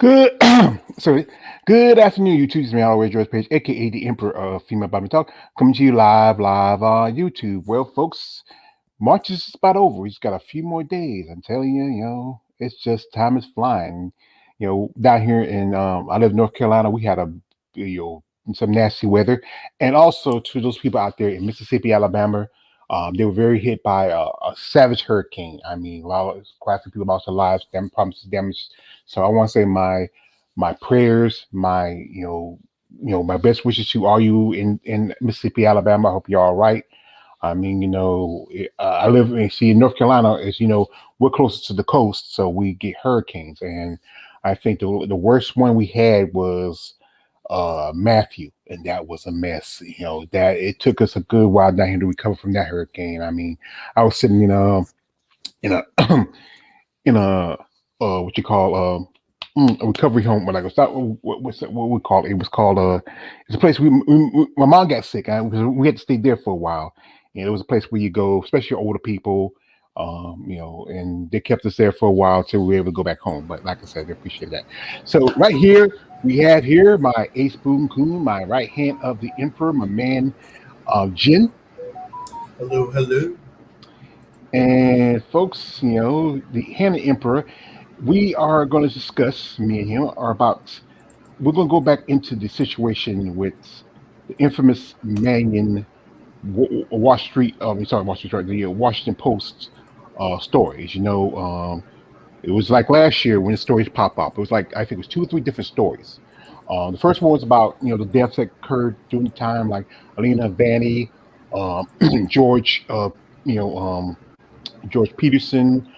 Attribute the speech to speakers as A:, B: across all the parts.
A: Good, sorry. Good afternoon, YouTube. It's me, always George Page, aka the Emperor of Female Bottom Talk, coming to you live on YouTube. Well, folks, March is about over. We just got a few more days. I'm telling you, it's just time is flying. Down here in I live in North Carolina. We had you know some nasty weather, and also to those people out there in Mississippi, Alabama. They were very hit by a savage hurricane. I mean, quite a few people lost their lives, promises damage. So I want to say my prayers, my best wishes to all you in Mississippi, Alabama. I hope you're all right. I mean, I live in North Carolina. Is we're closer to the coast, so we get hurricanes, and I think the worst one we had was Matthew, and that was a mess. That it took us a good while down here to recover from that hurricane. I mean, I was sitting in a in a what you call a recovery home, but like it's not what we call it. It was called it's a place my mom got sick, because we had to stay there for a while, and it was a place where you go, especially older people. And they kept us there for a while till we were able to go back home. But like I said, I appreciate that. So right here we have here my ace boom coon, my right hand of the emperor, my man Jin.
B: Hello, hello.
A: And folks, the hand of the emperor, we are going to discuss, me and him, are about, we're going to go back into the situation with the infamous Mannion Wall Street, sorry, Wall Street, right, the Washington Post stories. It was like last year when the stories pop up. It was like, I think it was two or three different stories. The first one was about, the deaths that occurred during the time, like Alina Vanny, um, George, you know, George Peterson,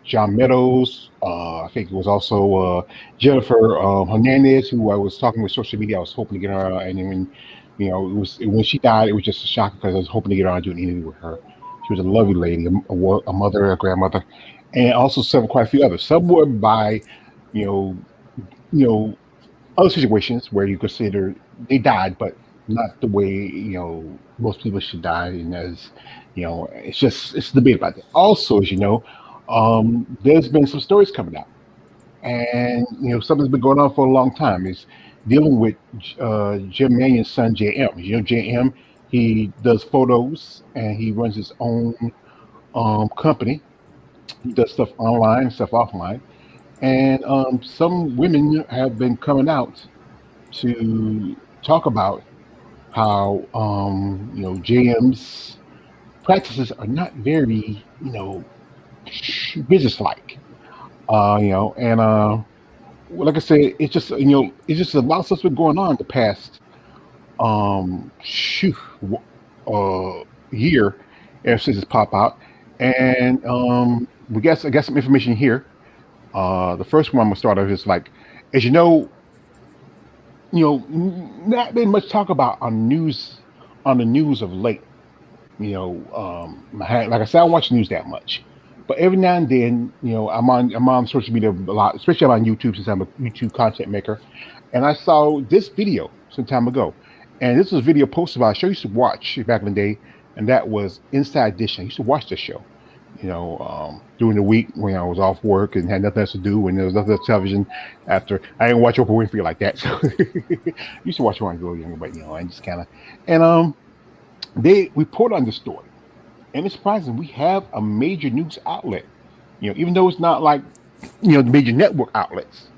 A: John Meadows. I think it was also Jennifer Hernandez, who I was talking with social media. I was hoping to get her, and then it was when she died, it was just a shock because I was hoping to get her on, do an interview with her. She was a lovely lady, a mother, a grandmother, and also quite a few others. Some were by, you know, you know, other situations where you consider they died, but not the way most people should die, and as it's debate about that. Also, as there's been some stories coming out, and something's been going on for a long time. Is dealing with Jim Mannion's son JM. JM, he does photos and he runs his own company. He does stuff online, stuff offline, and some women have been coming out to talk about how JM's practices are not very business like. And well, like I said, it's just a lot of stuff's been going on the past shoot year ever since it's pop out, and I got some information here. The first one I'm gonna start off is like, as not been much talk about on the news of late. Like I said, I don't watch the news that much, but every now and then, I'm on social media a lot, especially I'm on YouTube since I'm a YouTube content maker. And I saw this video some time ago, and this was a video posted by a show I used to watch back in the day, and that was Inside Edition. I used to watch this show, during the week when I was off work and had nothing else to do, when there was nothing else television. After I didn't watch Oprah Winfrey like that, so I used to watch her when I was a little younger, but I just kind of and they report on the story, and it's surprising we have a major news outlet. Even though it's not like the major network outlets,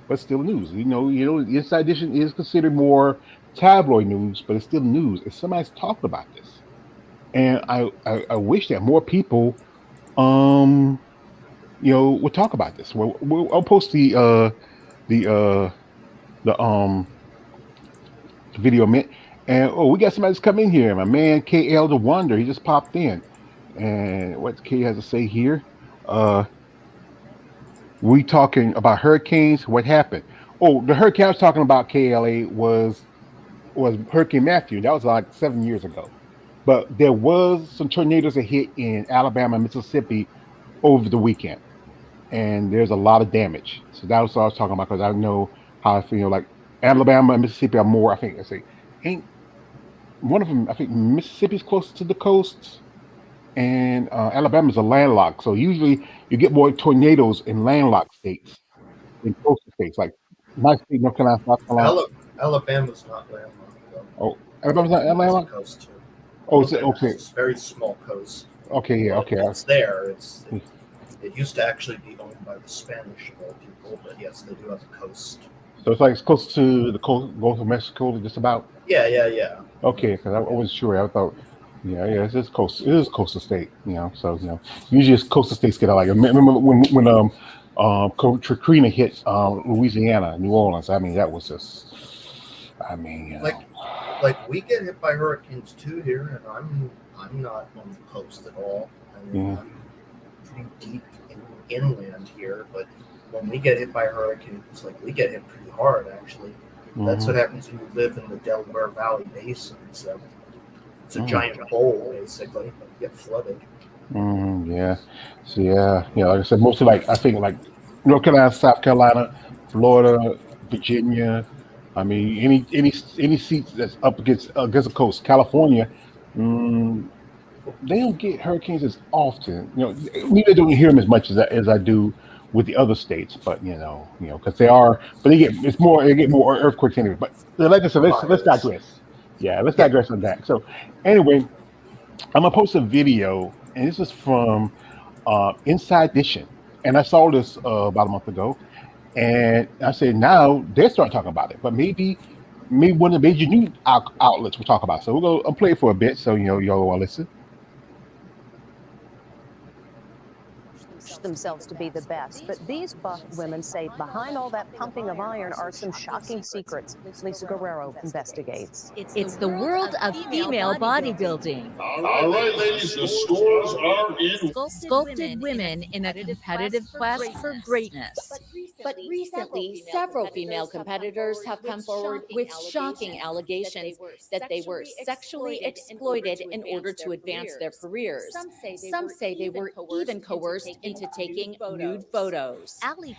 A: but still news. The Inside Edition is considered more tabloid news, but it's still news. And somebody's talking about this, and I wish that more people, um, would talk about this. I'll post the the video a minute. And we got somebody that's come in here. My man KL the Wonder, he just popped in. And what K has to say here? Uh, we talking about hurricanes. What happened? Oh, the hurricane I was talking about, KLA, was Hurricane Matthew. That was like 7 years ago. But there was some tornadoes that hit in Alabama and Mississippi over the weekend, and there's a lot of damage. So that was what I was talking about, because I know how I feel. Like Alabama and Mississippi are more. I think I say ain't one of them. I think Mississippi's closer to the coast, and Alabama's a landlocked. So usually you get more tornadoes in landlocked states in coastal states like my state, North Carolina, South Carolina.
B: Alabama's not landlocked though.
A: Oh, Alabama's not
B: It's a
A: Alabama.
B: coast too.
A: Oh, is it
B: Alabama
A: okay?
B: has a very small coast,
A: Okay, yeah,
B: but
A: okay.
B: it's there. It used to actually be owned by the Spanish of all people, but yes, they do have a coast.
A: So it's like it's close to the coast, Gulf of Mexico, just about.
B: Yeah.
A: Okay, because I wasn't sure. I thought, yeah, it's just coast. It is coastal state, So usually it's coastal states get out. Like remember Katrina hit Louisiana, New Orleans. I mean, that was just. I mean,
B: Like we get hit by hurricanes too here, and I'm not on the coast at all. I mean,
A: yeah.
B: I'm pretty deep inland here, but when we get hit by hurricanes, like we get hit pretty hard actually. That's
A: Mm-hmm.
B: what happens when you live in the Delaware Valley Basin. So it's a
A: Mm-hmm.
B: giant bowl basically. You get flooded.
A: Mm, yeah. So yeah. Like I said, mostly like I think like North Carolina, South Carolina, Florida, Virginia. I mean, any seats that's up against the coast. California, mm, they don't get hurricanes as often. We don't hear them as much as I do with the other states. But because they are, but they get more earthquakes anyway. But like I said, let's
B: Fires.
A: digress. Yeah, let's
B: Yeah.
A: digress on that. So anyway, I'm gonna post a video, and this is from Inside Edition, and I saw this about a month ago, and I said now they're starting talking about it, but maybe one of the major news outlets will talk about it. So we'll go and play it for a bit, so y'all want to listen.
C: Themselves to be the best, but these buff women say behind all that pumping of iron are some shocking secrets. Lisa Guerrero investigates.
D: It's the world of female bodybuilding.
E: All right, ladies, the scores are in.
D: Sculpted women in a competitive quest for greatness.
F: But recently, several female competitors have come forward with shocking allegations that they were sexually exploited in order to advance their careers. Some say they were even coerced into taking nude photos.
D: Ali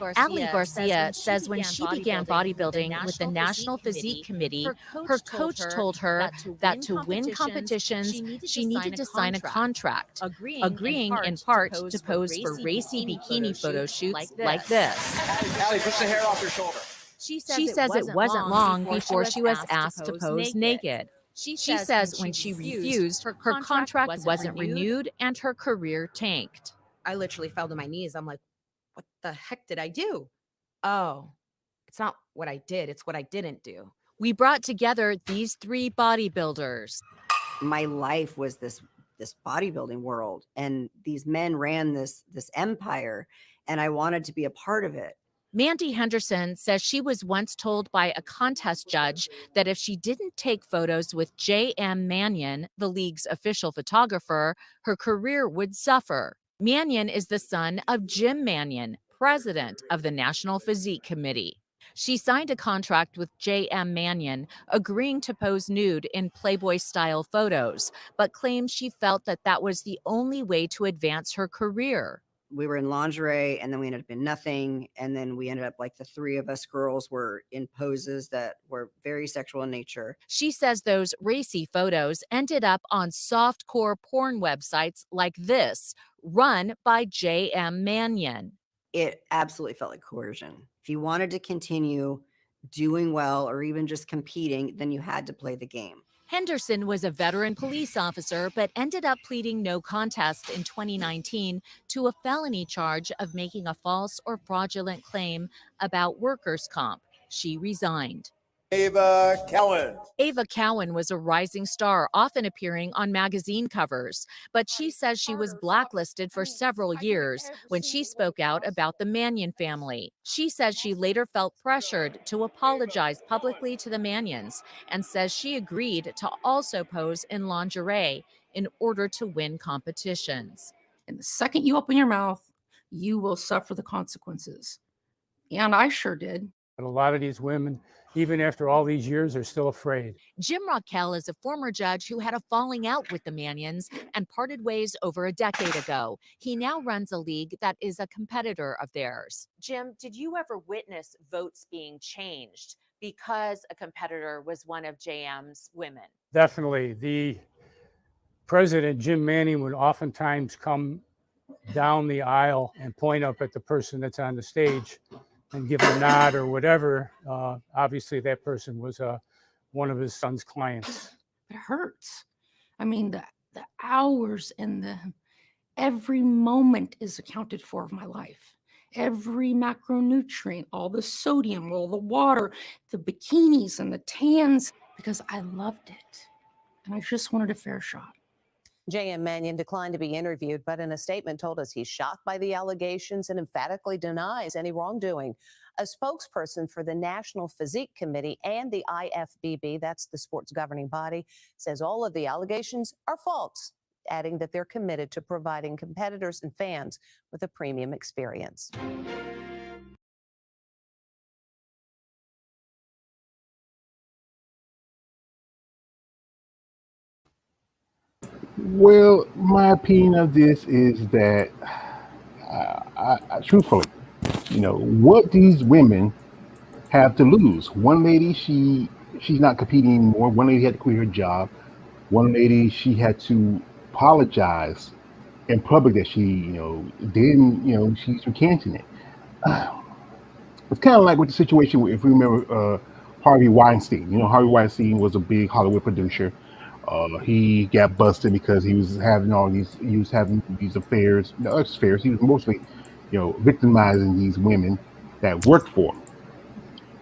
D: Garcia says when she began bodybuilding with the National Physique Committee, her coach told her that to win competitions, she needed to sign a contract, agreeing in part to pose for racy bikini photo shoots like this.
G: Ali, push the hair off your shoulder.
D: She says it wasn't long before she was asked to pose naked. She says when she refused, her contract wasn't renewed and her career tanked.
H: I literally fell to my knees. I'm like, what the heck did I do? Oh, it's not what I did. It's what I didn't do.
D: We brought together these three bodybuilders.
I: My life was this bodybuilding world, and these men ran this empire, and I wanted to be a part of it.
D: Mandy Henderson says she was once told by a contest judge that if she didn't take photos with J.M. Mannion, the league's official photographer, her career would suffer. Mannion is the son of Jim Mannion, president of the National Physique Committee. She signed a contract with J.M. Mannion, agreeing to pose nude in Playboy-style photos, but claims she felt that was the only way to advance her career.
I: We were in lingerie, and then we ended up in nothing, and then we ended up like the three of us girls were in poses that were very sexual in nature.
D: She says those racy photos ended up on softcore porn websites like this, run by J.M. Mannion.
I: It absolutely felt like coercion. If you wanted to continue doing well or even just competing, then you had to play the game.
D: Henderson was a veteran police officer, but ended up pleading no contest in 2019 to a felony charge of making a false or fraudulent claim about workers' comp. She resigned.
G: Ava Cowan.
D: Ava Cowan was a rising star, often appearing on magazine covers, but she says she was blacklisted for several years when she spoke out about the Mannion family. She says she later felt pressured to apologize publicly to the Mannions and says she agreed to also pose in lingerie in order to win competitions.
J: And the second you open your mouth, you will suffer the consequences. And I sure did.
K: But a lot of these women, even after all these years, are still afraid.
D: Jim Raquel is a former judge who had a falling out with the Mannions and parted ways over a decade ago. He now runs a league that is a competitor of theirs. Jim, did you ever witness votes being changed because a competitor was one of JM's women?
K: Definitely. The president, Jim Manning, would oftentimes come down the aisle and point up at the person that's on the stage and give a nod or whatever, obviously that person was one of his son's clients.
J: It hurts. I mean, the hours and every moment is accounted for of my life. Every macronutrient, all the sodium, all the water, the bikinis and the tans, because I loved it. And I just wanted a fair shot.
C: J.M. Mannion declined to be interviewed, but in a statement told us he's shocked by the allegations and emphatically denies any wrongdoing. A spokesperson for the National Physique Committee and the IFBB, that's the sports governing body, says all of the allegations are false, adding that they're committed to providing competitors and fans with a premium experience.
A: Well, my opinion of this is that, truthfully, what these women have to lose. One lady, she's not competing anymore. One lady had to quit her job. One lady, she had to apologize in public that she, didn't, she's recanting it. It's kind of like with the situation, if you remember, Harvey Weinstein. Harvey Weinstein was a big Hollywood producer. He got busted because he was having these affairs, no affairs. He was mostly, victimizing these women that worked for him.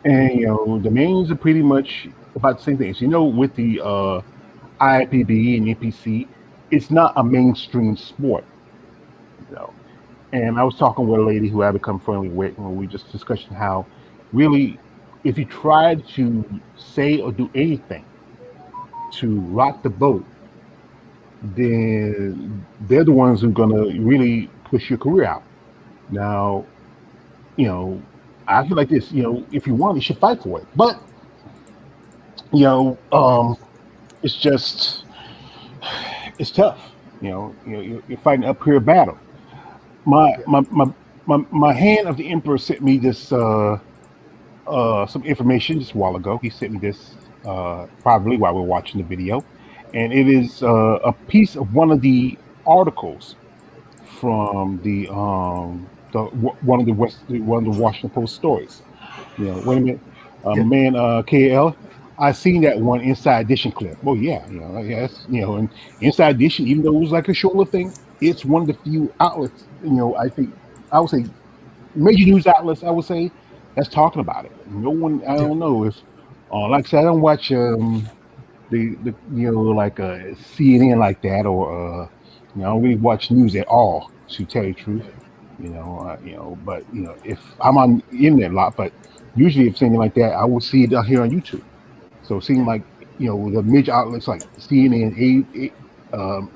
A: And the mains are pretty much about the same things. With the IPB and NPC, it's not a mainstream sport. You know, and I was talking with a lady who I become friendly with, and we just discussing how really, if you try to say or do anything to rock the boat, then they're the ones who are gonna really push your career out. Now, you know, I feel like this. If you want, you should fight for it. But you know, um, it's just it's tough. You're fighting an uphill battle. My
B: Yeah.
A: my my my hand of the emperor sent me this some information just a while ago. He sent me this probably while we're watching the video, and it is a piece of one of the articles from one of the Washington Post stories. Wait a minute,
B: Yeah.
A: man, KL. I seen that one Inside Edition clip. Oh yeah, yeah, and Inside Edition, even though it was like a short little thing, it's one of the few outlets. I think I would say major news outlets. I would say that's talking about it. No one. I
B: Yeah.
A: don't know if, like I said, I don't watch the like CNN like that, or I don't really watch news at all, to tell you the truth. But if I'm on the internet a lot, but usually if something like that, I will see it down here on YouTube. So it seems like the major outlets like CNN, um,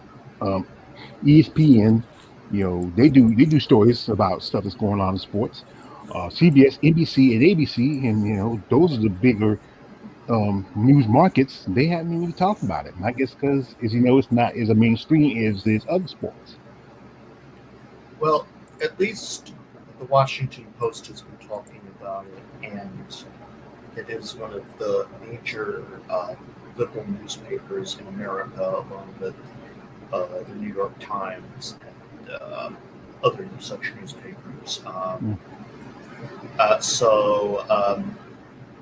A: ESPN, they do stories about stuff that's going on in sports. CBS, NBC, and ABC, and those are the bigger news markets. They haven't even talked about it, and I guess because as it's not as a mainstream as there's other sports.
B: Well, at least the Washington Post has been talking about it, and it is one of the major liberal newspapers in America, along with the New York Times and other such newspapers.
A: Mm.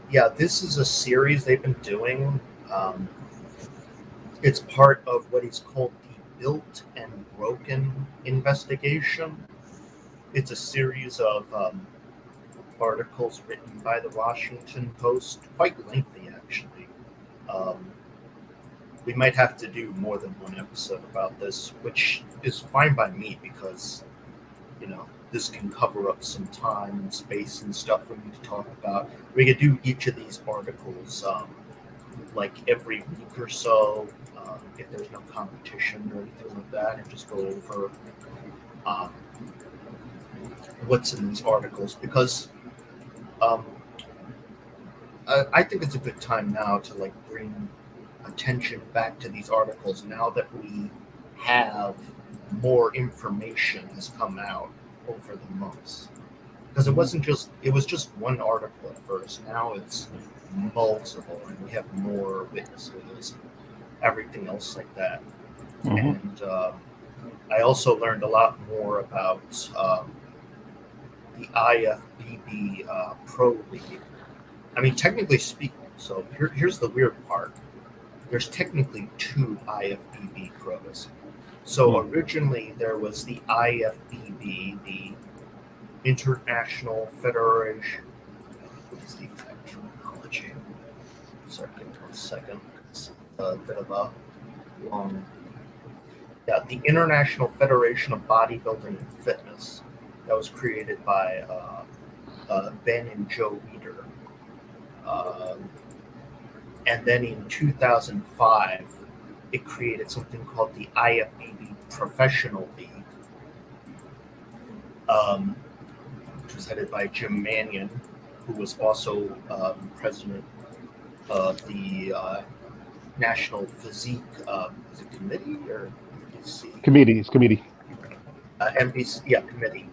B: Yeah, this is a series they've been doing. Um, it's part of what is called the Built and Broken investigation. It's a series of articles written by the Washington Post, quite lengthy actually. Um, we might have to do more than one episode about this, which is fine by me because this can cover up some time and space and stuff we need to talk about. We could do each of these articles like every week or so, if there's no competition or anything like that, and just go over um, what's in these articles because um, I think it's a good time now to bring attention back to these articles now that we have more information has come out over the months. Because it was just one article at first. Now it's multiple, and we have more witnesses, everything else like that.
A: Hmm.
B: And I also learned a lot more about the IFBB Pro League. I mean, technically speaking, so here's the weird part. There's technically two IFBB pros. So originally there was the IFBB, the International Federation. What is the exact terminology? Sorry, give me 1 second. It's a bit of a long. Yeah, the International Federation of Bodybuilding and Fitness. That was created by Ben and Joe Weider. And then in 2005, it created something called the IFBB Professional League, which was headed by Jim Manion, who was also president of the National Physique is it committee or NBC?
A: Committee. It's committee.
B: NBC, yeah, committee,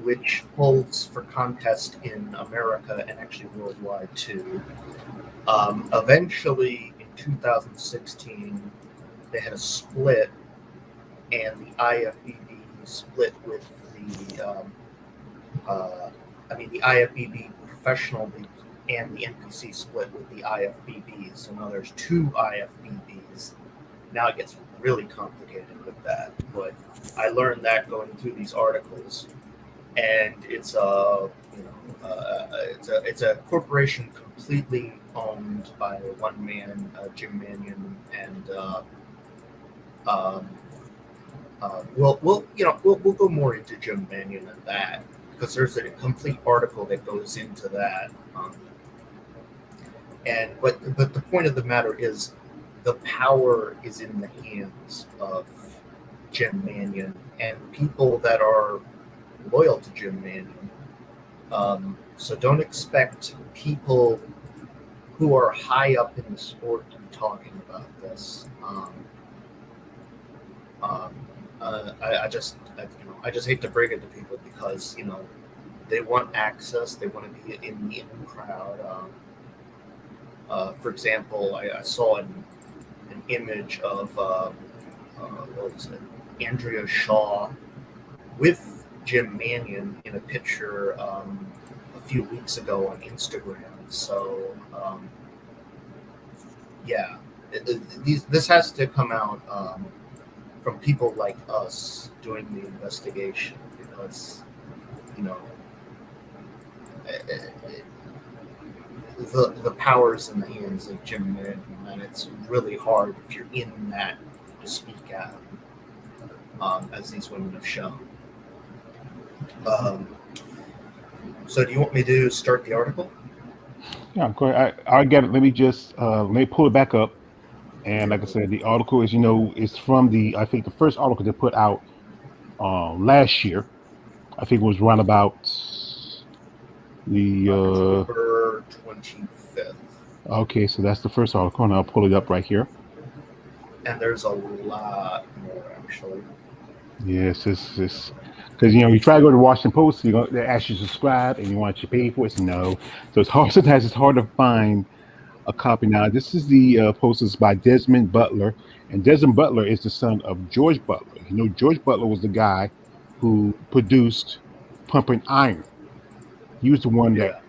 B: which holds for contest in America and actually worldwide too. Eventually, in 2016, they had a split, and the IFBB split with the, the IFBB Professional League and the NPC split with the IFBB. So now there's two IFBBs. Now it gets really complicated with that, but I learned that going through these articles, and it's it's a corporation completely owned by one man, Jim Manion, and we'll go more into Jim Manion than that because there's a complete article that goes into that. But the point of the matter is, the power is in the hands of Jim Manion and people that are loyal to Jim Manion. So don't expect people who are high up in the sport to be talking about this. I just hate to break it to people because they want access, they want to be in the in crowd. For example, I saw an image of what was it, Andrea Shaw with Jim Manion in a picture a few weeks ago on Instagram. So this has to come out from people like us doing the investigation because the power's in the hands of Jim Manion, and it's really hard if you're in that to speak out, as these women have shown. So do you want me to start the article?
A: Yeah, of course. I get it. Let me just let me pull it back up. And like I said, the article is from I think the first article they put out last year. I think it was around about the
B: October 25th.
A: Okay, so that's the first article, and I'll pull it up right here.
B: And there's a lot more actually.
A: Yes, it's because you try to go to Washington Post, they ask you to subscribe, and you want you to pay for it. So no, so it's hard. Sometimes it's hard to find a copy. Now this is the posters by Desmond Butler, and Desmond Butler is the son of George Butler. George Butler was the guy who produced Pumping Iron. He was the one that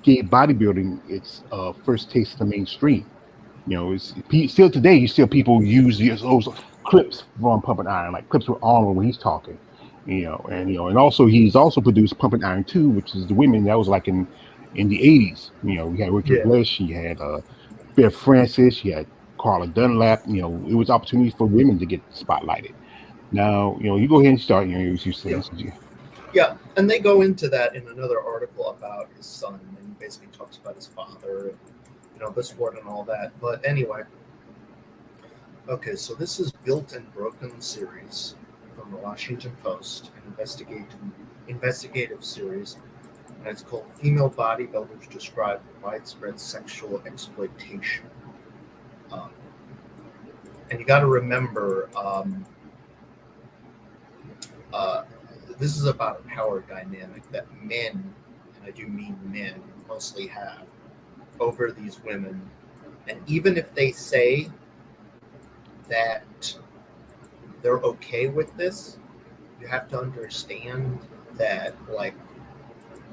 A: gave bodybuilding its first taste of the mainstream. Still today, people use those clips from Pumping Iron, like clips with Arnold when he's talking. And also he's also produced Pumping Iron 2, which is the women that was like in the 80s. We had Richard Bliss, you had Bev Francis, you had Carla Dunlap. It was opportunities for women to get spotlighted. Now, you go ahead and start. You say,
B: yeah, and they go into that in another article about his son, and he basically talks about his father, and the sport and all that. But anyway, okay, so this is Built and Broken series from the Washington Post, an investigative series, and it's called "Female Bodybuilders Describe Widespread Sexual Exploitation." And you got to remember, this is about a power dynamic that men, and I do mean men, mostly have over these women. And even if they say that they're okay with this, you have to understand that, like,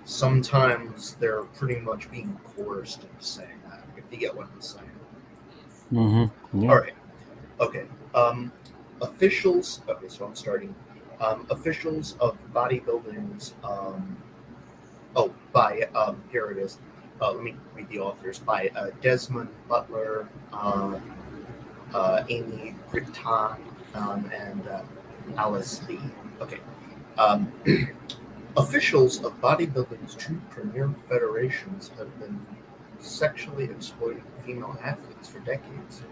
B: sometimes they're pretty much being coerced into saying that, if you get what I'm saying.
A: Mm-hmm. Yeah.
B: All right. Okay. Officials. Okay, so I'm starting. Officials of bodybuilding's. Here it is. Let me read the authors. By Desmond Butler, Amy Britton, and Alice Lee. Okay. Um, Officials of bodybuilding's two premier federations have been sexually exploiting female athletes for decades,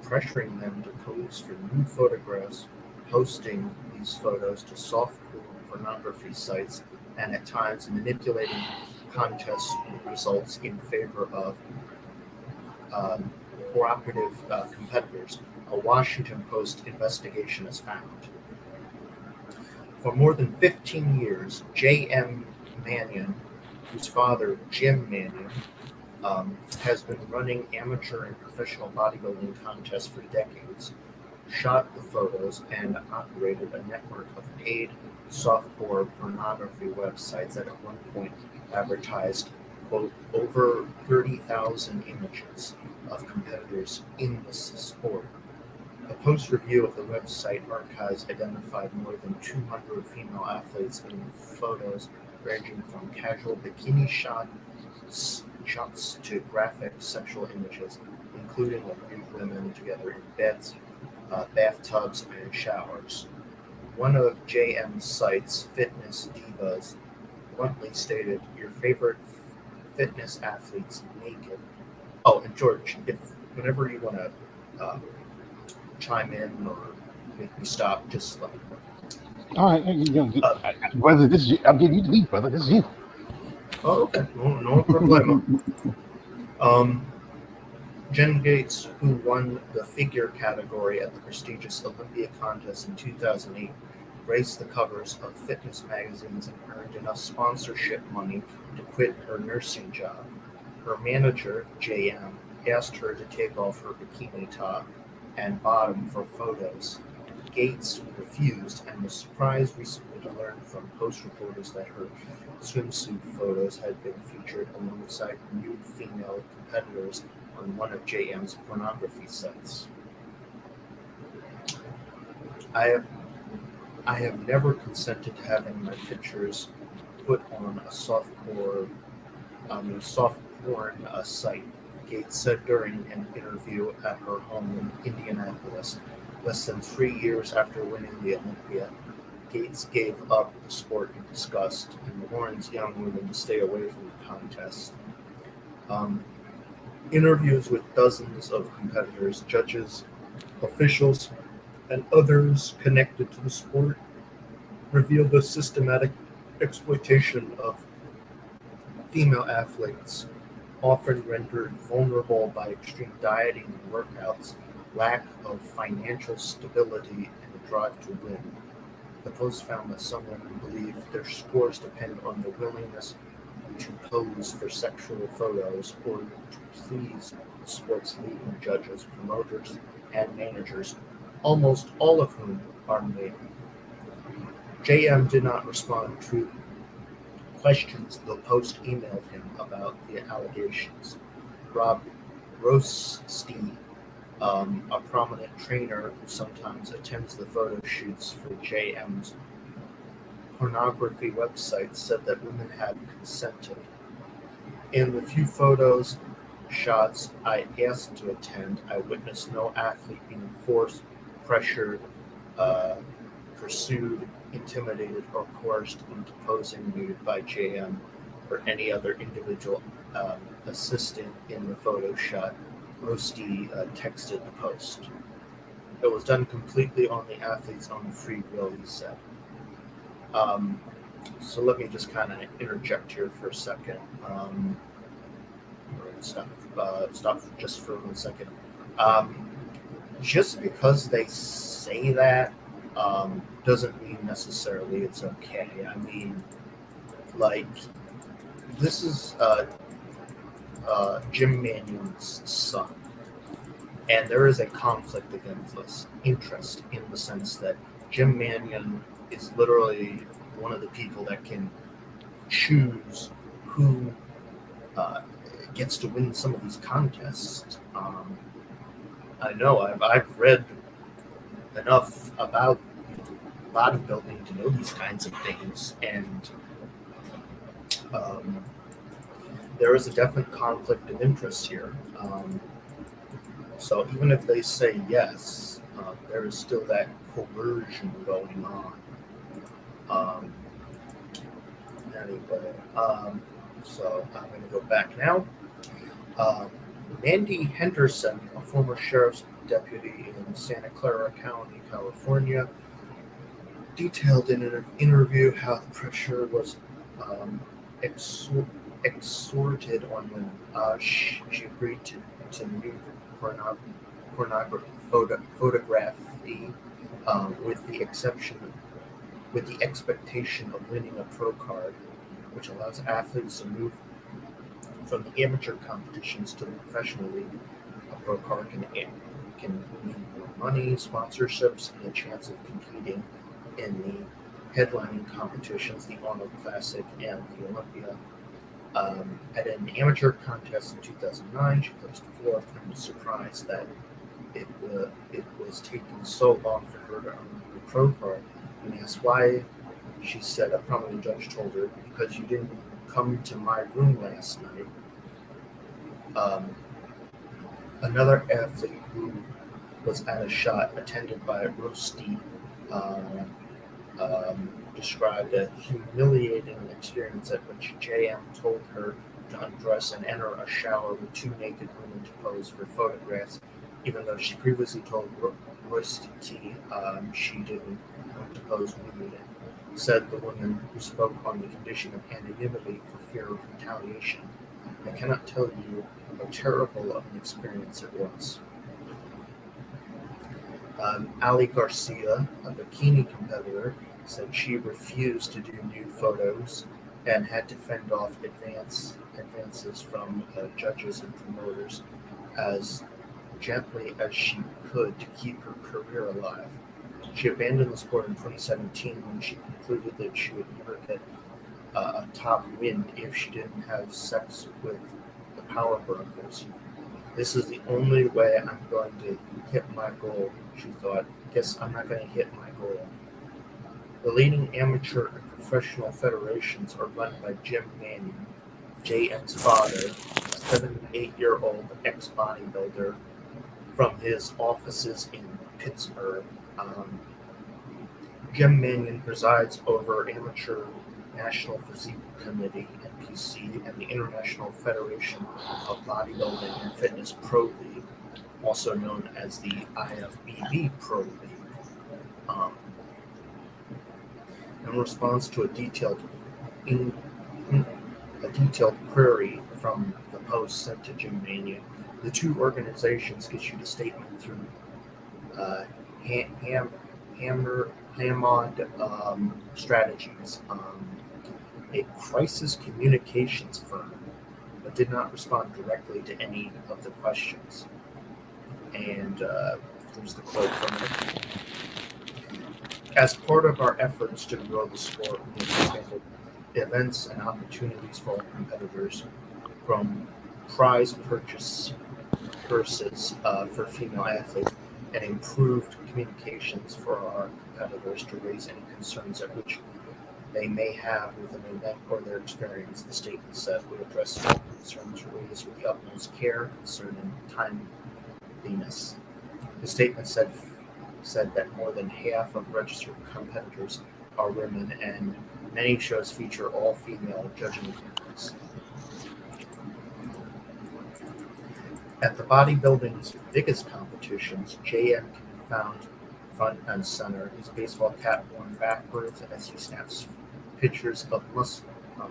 B: pressuring them to pose for nude photographs, posting these photos to softcore pornography sites, and at times manipulating contest results in favor of cooperative competitors. A Washington Post investigation has found. For more than 15 years, J.M. Mannion, whose father, Jim Mannion, has been running amateur and professional bodybuilding contests for decades, shot the photos, and operated a network of paid softcore pornography websites that at one point advertised, quote, over 30,000 images of competitors in the sport. A post-review of the website archives identified more than 200 female athletes in photos ranging from casual bikini shots to graphic sexual images, including of nude women together in beds, bathtubs, and showers. One of JM's sites, Fitness Divas, bluntly stated, "Your favorite fitness athletes naked." Oh, and George, if whenever you want to chime in or make me stop, just let me know.
A: All right, brother. This is you. I'm giving you the lead, brother. This is you.
B: Oh, okay. No problemo. Jen Gates, who won the figure category at the prestigious Olympia contest in 2008, graced the covers of fitness magazines and earned enough sponsorship money to quit her nursing job. Her manager, JM, asked her to take off her bikini top and bottom for photos. Gates refused and was surprised recently to learn from Post reporters that her swimsuit photos had been featured alongside nude female competitors on one of JM's pornography sites. I have never consented to having my pictures put on a soft porn site, Gates said during an interview at her home in Indianapolis. Less than 3 years after winning the Olympia, Gates gave up the sport in disgust and warns young women to stay away from the contest. Interviews with dozens of competitors, judges, officials, and others connected to the sport revealed the systematic exploitation of female athletes, often rendered vulnerable by extreme dieting and workouts, lack of financial stability, and a drive to win. The Post found that some women believe their scores depend on the willingness to pose for sexual photos or to please the sport's leading judges, promoters, and managers, almost all of whom are male. JM did not respond to questions the Post emailed him about the allegations. Rob Rosti, a prominent trainer who sometimes attends the photo shoots for JM's pornography website, said that women have consented. In the few photos shots I asked to attend, I witnessed no athlete being forced, pressured, pursued, intimidated, or coerced into posing nude by JM or any other individual assistant in the photo shot, Rosti texted the Post. It was done completely on the athlete's own free will, he said. So let me just kind of interject here for a second. Stop just for 1 second. Just because they say that doesn't mean necessarily it's okay. I mean, like, this is Jim Mannion's son, and there is a conflict against interest in the sense that Jim Mannion is literally one of the people that can choose who gets to win some of these contests. I know I've read enough about bodybuilding to know these kinds of things, and there is a definite conflict of interest here. So even if they say yes, there is still that coercion going on. Anyway, so I'm going to go back now. Mandy Henderson, a former sheriff's deputy in Santa Clara County, California, detailed in an interview how the pressure was extorted on women. She agreed to nude photography with the expectation of winning a pro card, which allows athletes to move from the amateur competitions to the professional league. A pro card can mean more money, sponsorships, and a chance of competing in the headlining competitions, the Arnold Classic and the Olympia. At an amateur contest in 2009, she placed fourth and was surprised that it was taking so long for her to earn the pro card. When asked why, she said a prominent judge told her, "Because you didn't come to my room last night." Another athlete who was at a shot attended by Rusty described a humiliating experience at which JM told her to undress and enter a shower with two naked women to pose for photographs, even though she previously told Rusty she didn't want to pose nude. Said the woman who spoke on the condition of anonymity for fear of retaliation. "I cannot tell you how terrible of an experience it was." Ali Garcia, a bikini competitor, said she refused to do nude photos and had to fend off advances from judges and promoters as gently as she could to keep her career alive. She abandoned the sport in 2017 when she concluded that she would never get a top win if she didn't have sex with the power brokers. "This is the only way I'm going to hit my goal," she thought. "Guess I'm not going to hit my goal." The leading amateur and professional federations are run by Jim Mannion, JM's father, a 78-year-old ex-bodybuilder from his offices in Pittsburgh. Jim Mannion presides over Amateur National Physique Committee (NPC) and the International Federation of Bodybuilding and Fitness Pro League, also known as the IFBB Pro League. In response to a detailed query from the Post sent to Jim Mannion, the two organizations issued a statement through Hammond Strategies, a crisis communications firm, but did not respond directly to any of the questions. And here's the quote from it. "As part of our efforts to grow the sport, we have expanded events and opportunities for our competitors, from prize purses for female athletes and improved communications for our competitors to raise any concerns at which they may have with an event or their experience," the statement said. "We address all concerns raised with the utmost care, concern, and timeliness." The statement said that more than half of registered competitors are women, and many shows feature all-female judging panels. At the bodybuilding's biggest competitions, JM can be found front and center, his baseball cap worn backwards as he snaps pictures of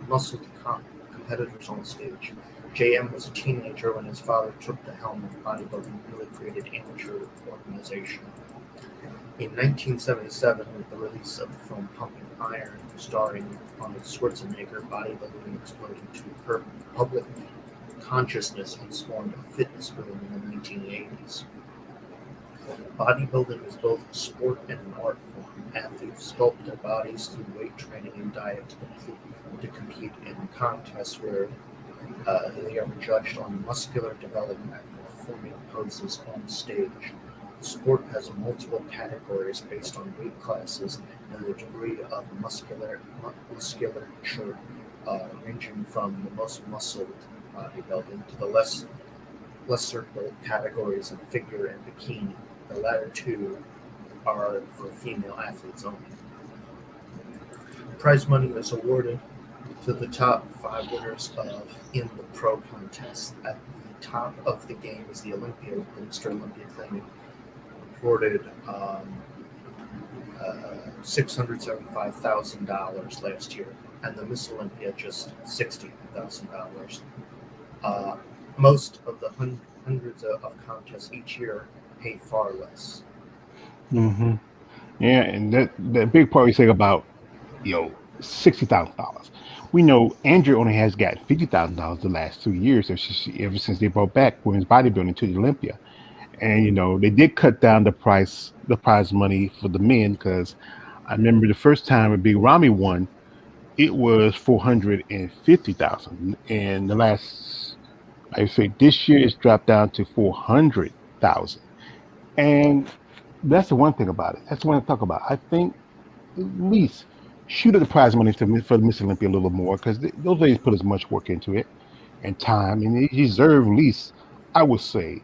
B: muscled competitors on stage. JM was a teenager when his father took the helm of bodybuilding newly created amateur organization. In 1977, with the release of the film Pumping Iron, starring Arnold Schwarzenegger, bodybuilding exploded to public consciousness and spawned a fitness boom in the 1980s. Bodybuilding is both a sport and an art form. Athletes sculpt their bodies through weight training and diet to complete to compete in contests where they are judged on muscular development and performing poses on stage. The sport has multiple categories based on weight classes and the degree of musculature, ranging from the most muscled bodybuilding to the lesser built categories of figure and bikini. The latter two are for female athletes only. Prize money is awarded to the top 5 winners in the pro contest. At the top of the game is the Olympia, Mr. Olympia claiming reported $675,000 last year, and the Miss Olympia just $60,000. Most of the hundreds of contests each year pay far less.
A: Hmm. Yeah, and that big part we say about $60,000. We know Andrew only has got $50,000 the last 2 years, ever since they brought back women's bodybuilding to the Olympia. And they did cut down the prize money for the men, because I remember the first time a Big Ramy won, it was 450,000, and the last, I say, this year it's dropped down to 400,000. And that's the one thing about it. That's the one to talk about. I think at least shoot at the prize money for Miss Olympia a little more, because those ladies put as much work into it and time, and they deserve at least, I would say,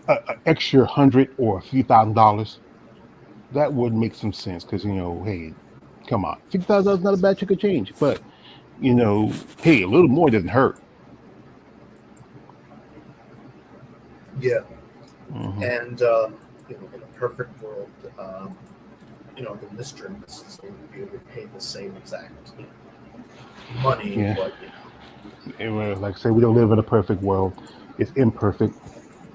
A: a extra $100 or $50,000. That would make some sense, because hey, come on, $50,000 is not a bad chunk of change, but hey, a little more doesn't hurt.
B: Yeah,
A: Hmm.
B: and in a perfect world, the Mr. and Mrs. Olympia would pay the same exact money,
A: Yeah,
B: but
A: like I say, we don't live in a perfect world. It's imperfect.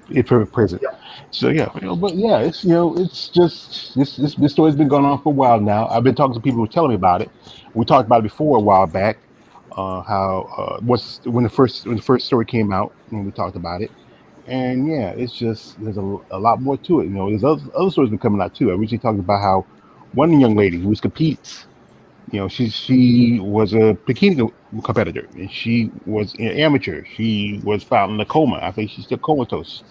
A: Imperfect present.
B: yeah,
A: So yeah, but yeah, it's just this story's been going on for a while now. I've been talking to people who are telling me about it. We talked about it before a while back. How what's when the first story came out, and we talked about it. And yeah, it's just there's a lot more to it. There's other stories been coming out too. I originally talked about how one young lady who competes, she was a bikini competitor, and she was an amateur. She was found in a coma. I think she's still comatose.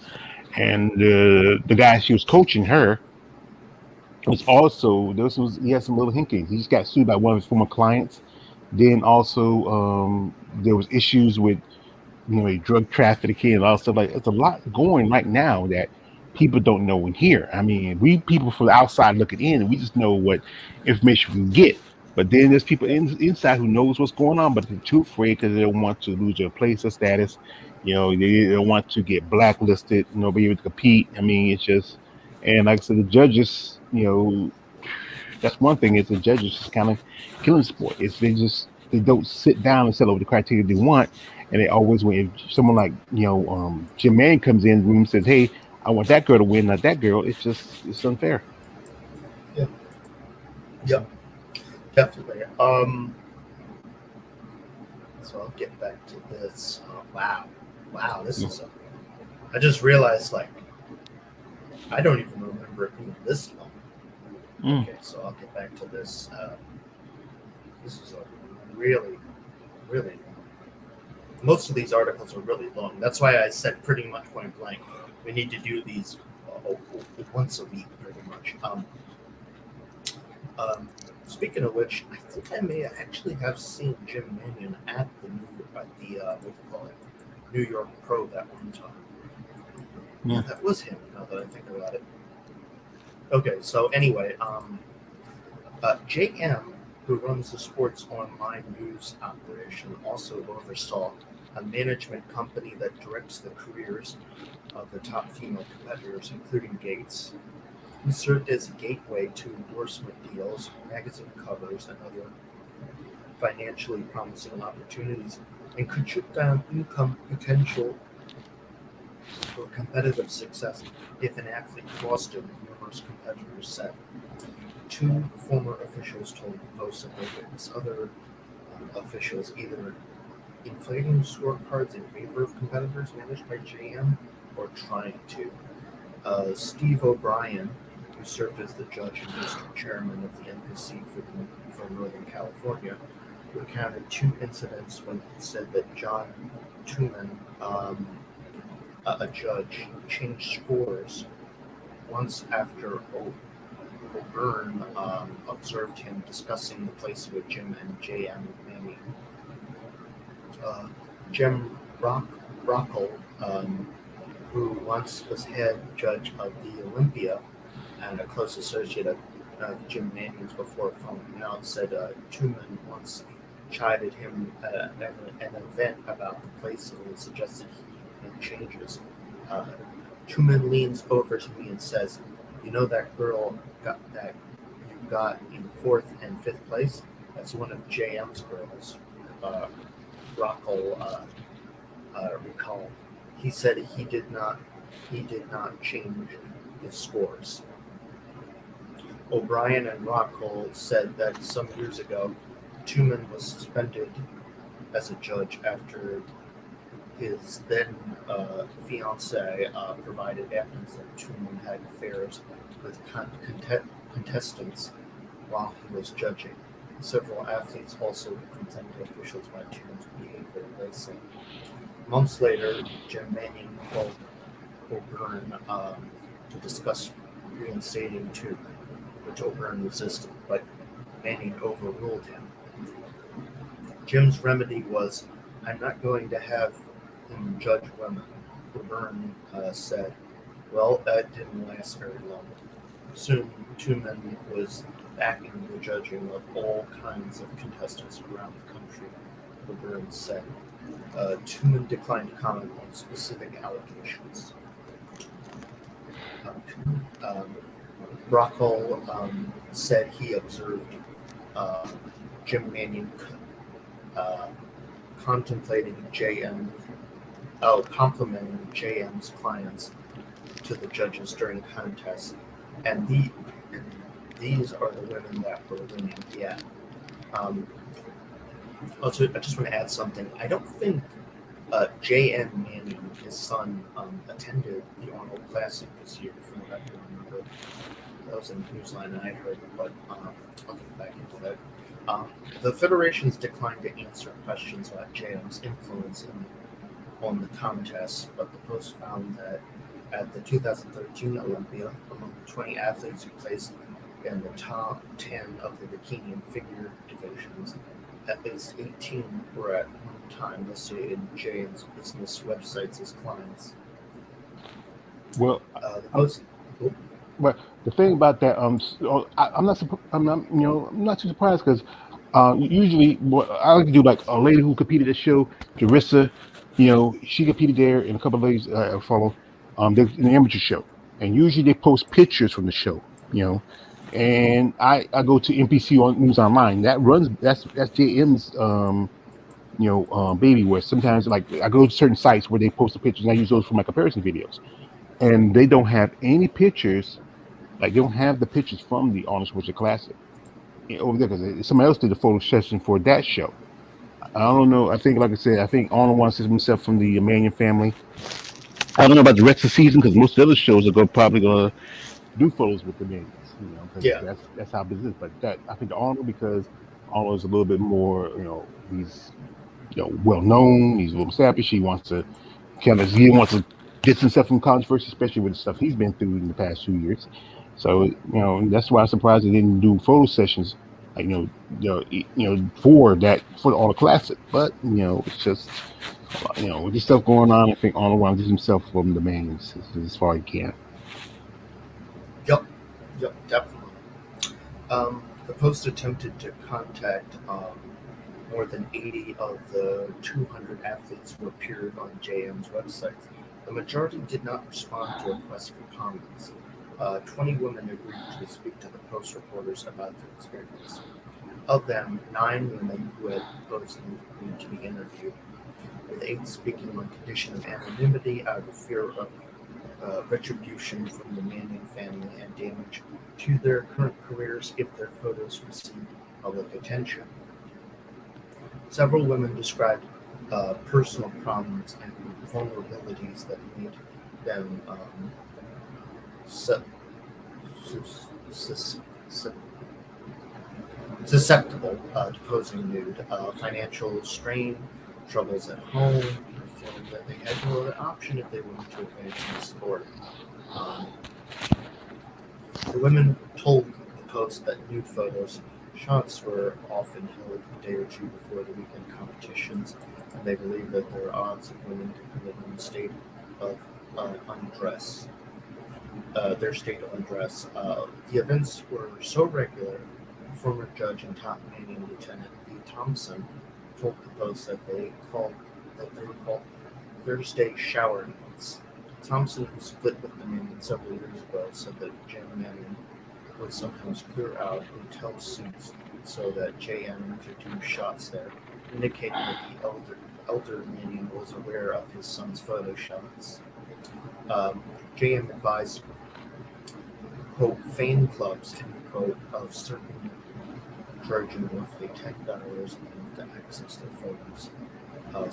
A: And the guy she was coaching her was also he had some little hinkings. He just got sued by one of his former clients. Then also there was issues with drug trafficking and all stuff. Like, it's a lot going right now that people don't know and hear. I mean, we people from the outside looking in, and we just know what information we can get. But then there's people inside who knows what's going on, but they're too afraid because they don't want to lose their place or status. They don't want to get blacklisted. Be able to compete. I mean, it's just, and like I said, the judges. That's one thing, is the judges just kind of killing sport. It's they don't sit down and settle over the criteria they want, and they always when someone like Jim Mann comes in the room and says, "Hey, I want that girl to win, not that girl." It's unfair.
B: yeah, yeah, definitely. So I'll get back to this. Wow, this is I just realized, like, I don't even remember it being this long.
A: Mm.
B: Okay, so I'll get back to this. This is a really, really. Most of these articles are really long. That's why I said pretty much point blank, we need to do these once a week, pretty much. Speaking of which, I think I may actually have seen Jim Mannion at the what do you call it, New York Pro that one time. Yeah, that was him. Now that I think about it. Okay, so anyway, JM, who runs the sports online news operation, also oversaw a management company that directs the careers of the top female competitors, including Gates. He served as a gateway to endorsement deals, magazine covers, and other financially promising opportunities, and could shut down income potential for competitive success if an athlete crossed him, numerous competitors said. Two former officials told the Post that they witnessed other officials either inflating scorecards in favor of competitors managed by JM or trying to. Steve O'Brien, who served as the judge and district chairman of the NPC for Northern California, recounted two incidents when he said that John Tuman, a judge, changed scores once after O'Byrne observed him discussing the place with Jim and J.M. Manning. Jim Rockall, who once was head judge of the Olympia and a close associate of Jim Manning's before falling out, said Tuman once chided him at an event about the place and suggested he make changes. Tuman leans over to me and says, "You know that girl that you got in 4th and 5th place? That's one of JM's girls." Rockall recalled. He said he did not change his scores. O'Brien and Rockall said that some years ago, Tuman was suspended as a judge after his then fiancée provided evidence that Tuman had affairs with contestants while he was judging. Several athletes also complained to officials about Tuman's behavior in racing. Months later, Jim Manning called O'Byrne to discuss reinstating Tuman, which O'Byrne resisted, but Manning overruled him. Jim's remedy was, "I'm not going to have him judge women." O'Byrne said, "Well, that didn't last very long. Soon, Tuman was backing the judging of all kinds of contestants around the country," O'Byrne said. Tuman declined to comment on specific allegations. Rockall said he observed Jim Manning complimenting JM's clients to the judges during contests, and these are the women that were winning. Yeah. Also, I just want to add something. I don't think J.M. Manning, his son, attended the Arnold Classic this year, from what I can remember. That was in the newsline I heard, but I'll get back into that. The federations declined to answer questions about JM's influence on the contest, but the Post found that at the 2013 Olympia, among the 20 athletes who placed in the top 10 of the bikini and figure divisions, at least 18 were at one time listed in JM's business websites as clients.
A: Well,
B: The Post.
A: but the thing about that, I'm not too surprised because usually what I like to do, like a lady who competed at the show, Jarissa, she competed there, and a couple of ladies I follow, they're in the amateur show, and usually they post pictures from the show, and I go to NPC on News Online. That's JM's baby. Where sometimes like I go to certain sites where they post the pictures, and I use those for my comparison videos, and they don't have any pictures. Like they don't have the pictures from the Arnold Schwarzenegger Classic over there because somebody else did the photo session for that show. I don't know. I think, like I said, I think Arnold wants himself from the Mannion family. I don't know about the rest of the season because most of the other shows are probably gonna do photos with the Mannions, because
B: Yeah.
A: that's how business is. But that I think Arnold, because Arnold is a little bit more, he's well known. He's a little established. He wants to distance himself from controversy, especially with the stuff he's been through in the past 2 years. So that's why I'm surprised they didn't do photo sessions, like for all the classic. But it's just with this stuff going on, I think Arnold wants himself from the main as far as he can.
B: Yep, definitely. The Post attempted to contact more than 80 of the 200 athletes who appeared on JM's website. The majority did not respond to requests for comments. 20 women agreed to speak to the Post reporters about their experience. Of them, 9 women who had supposedly agreed to be interviewed, with 8 speaking on condition of anonymity out of fear of retribution from the Manning family and damage to their current careers if their photos received public attention. Several women described personal problems and vulnerabilities that made them susceptible to posing nude. Financial strain, troubles at home, feeling that they had no other option if they wanted to advance in the sport. The women told the Post that nude shots were often held a day or two before the weekend competitions, and they believe that there are odds of women depending on the state of undress. Their state of undress. The events were so regular, former judge and top Canadian Lieutenant B. Thompson told the Post that they were called Thursday shower nights. Thompson, who split with the Manion several years ago, said that J.M. Manion would sometimes clear out hotel suites so that J.M. could do shots there, indicating that the elder Manion was aware of his son's photo shots. J.M. advised, quote, fan clubs, end quote, of certain charging roughly $10 to access their photos.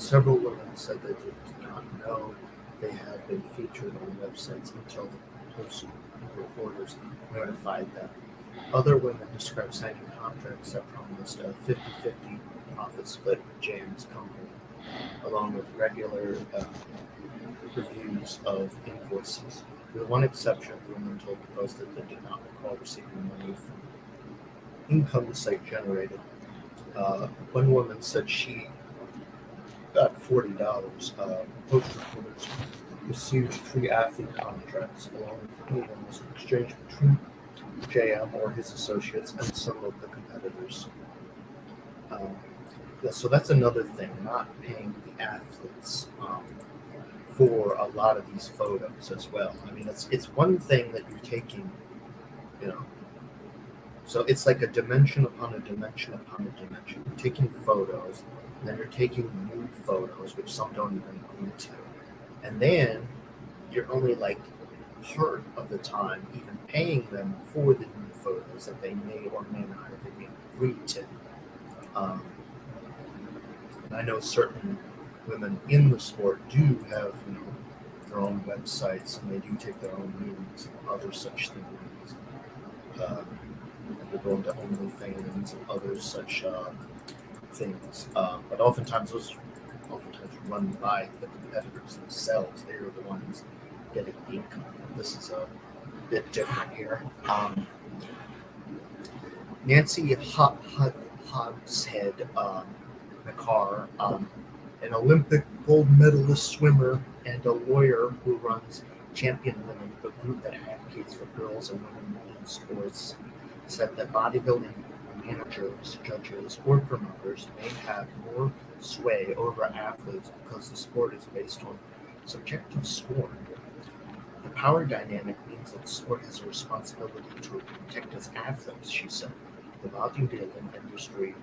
B: Several women said that they did not know they had been featured on websites until the Post reporters notified them. Other women described signing contracts that promised a 50-50 profit split with James' company, along with regular reviews of invoices. With one exception, the women told the Post that they did not recall receiving money from income the site generated. One woman said she got $40. Post reporters received 3 athlete contracts, along with payments exchanged between JM or his associates and some of the competitors. So that's another thing, not paying the athletes for a lot of these photos as well. I mean, it's one thing that you're taking, so it's like a dimension upon a dimension upon a dimension. You're taking photos, and then you're taking nude photos, which some don't even agree to. And then you're only like part of the time even paying them for the nude photos that they may or may not have even agreed to. And I know certain women in the sport do have, their own websites, and they do take their own nudes and other such things. They go into OnlyFans and other such things. But oftentimes run by the competitors themselves. They're the ones getting the income. This is a bit different here. Nancy Hogshead McCarr, an Olympic gold medalist swimmer and a lawyer who runs Champion Women, a group that advocates for girls and women in sports, said that bodybuilding managers, judges, or promoters may have more sway over athletes because the sport is based on subjective scoring. The power dynamic means that the sport has a responsibility to protect its athletes, she said. The bodybuilding industry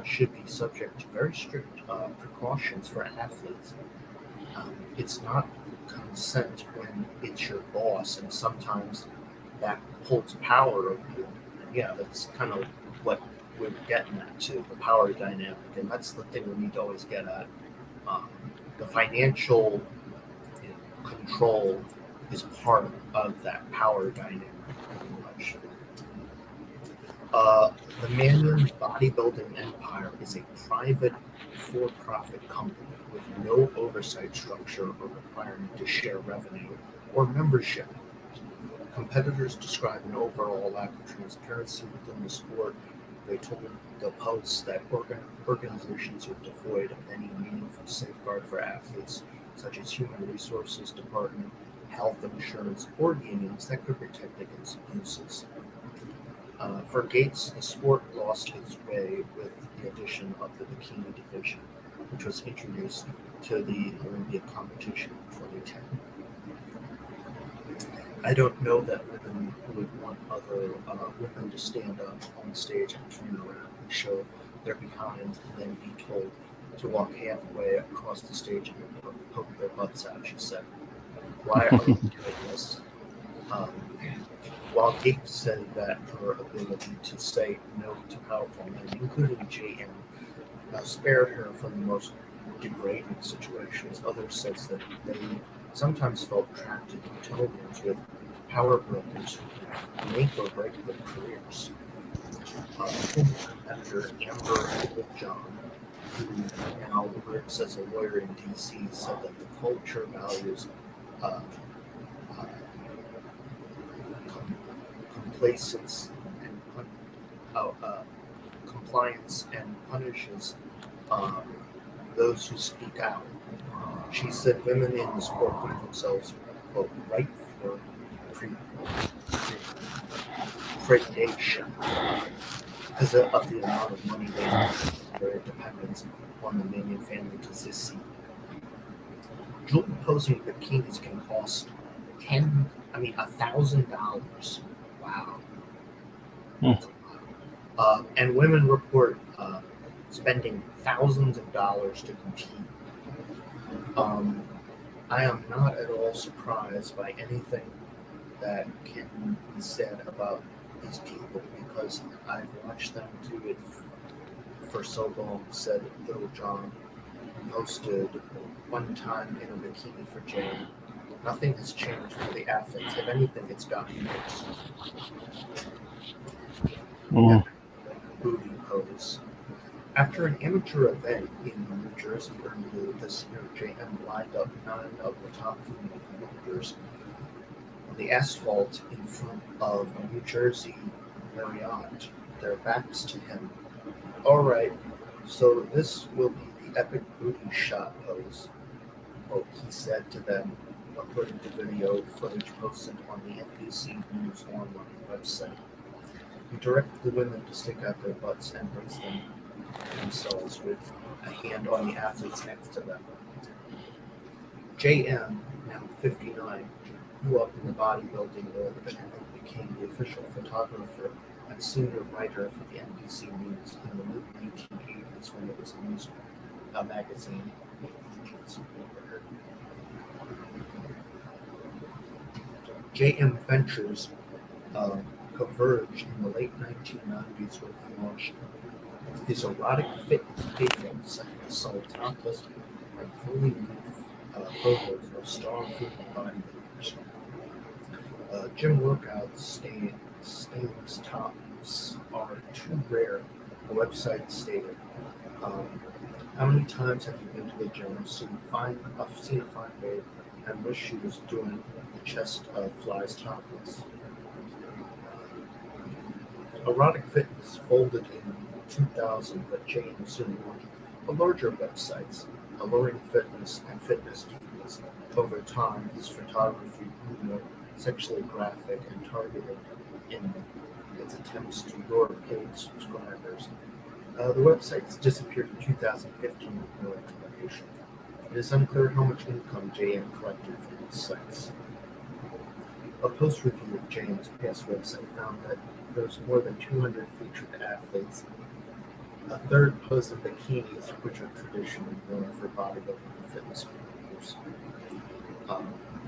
B: should be subject to very strict precautions for athletes. It's not consent when it's your boss, and sometimes that holds power over you. And yeah, that's kind of what we're getting at too, the power dynamic, and that's the thing we need to always get at. The financial control is part of that power dynamic, pretty much. The Manion Bodybuilding Empire is a private, for-profit company with no oversight structure or requirement to share revenue or membership. Competitors describe an overall lack of transparency within the sport. They told the Post that organizations are devoid of any meaningful safeguard for athletes, such as human resources department, health insurance, or unions that could protect against abuses. For Gates, the sport lost its way with the addition of the bikini division, which was introduced to the Olympic competition in 2010. I don't know that women would want other women to stand up on stage and turn around and show their behinds and then be told to walk halfway across the stage and poke their butts out, she said. Why are we doing this? While Gates said that her ability to say no to powerful men, including JM, spared her from the most degrading situations, others said that they sometimes felt trapped in hotel rooms with power brokers who could make or break their careers. Former competitor Amber John, who now works as a lawyer in D.C., said that the culture values uh, uh, complacence and compliance and punishes um, those who speak out. She said women in the sport find themselves, quote, ripe for predation because of the amount of money they have and their dependence on the Manion family to succeed. Jewelry posing bikinis can cost $1,000. Wow. And women report spending thousands of dollars to compete. I am not at all surprised by anything that can be said about these people because I've watched them do it for so long, said Little John, who posted one time in a bikini for Jane. Nothing has changed for the athletes. If anything, it's gotten worse. Booty pose. After an amateur event in New Jersey earlier this year, JM lined up 9 of the top female competitors on the asphalt in front of a New Jersey Marriott, their backs to him. All right, so this will be the epic booty shot pose, he said to them, according to video footage posted on the NBC News Online website. He directed the women to stick out their butts and brace themselves with a hand on the athletes next to them. JM, now 59, grew up in the bodybuilding world and became the official photographer and senior writer for the NBC News in the mid-1980s when it was a news magazine. JM Ventures converged in the late 1990s when he launched his erotic fitness dating site, sold topless and fully nude photos of strong female bodybuilders. Gym workouts stains tops are too rare, the website stated. How many times have you been to the gym, seen a fine babe, and wish she was doing the chest flies topless? Erotic Fitness folded in 2000, but Jane soon launched a larger websites, Alluring Fitness and Fitness Studios. Over time, his photography grew more sexually graphic and targeted in its attempts to lure paid subscribers. The websites disappeared in 2015 with no explanation. It is unclear how much income JM collected from these sites. A post review of JM's past website found that there's more than 200 featured athletes. A third posed in bikinis, which are traditionally worn for bodybuilding and fitness competitors.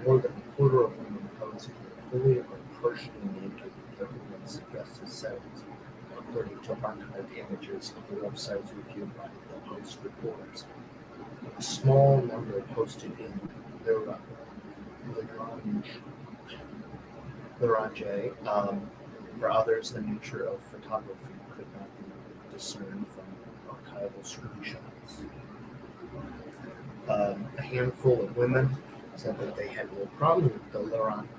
B: More than a quarter of women posing fully or partially naked in everyone's suggested settings, according to archived images of the websites reviewed by the Post reporters. A small number posted in Lagrange. For others, the nature of photography could not be discerned from archival screenshots. A handful of women said that they had no problem with the Lagrange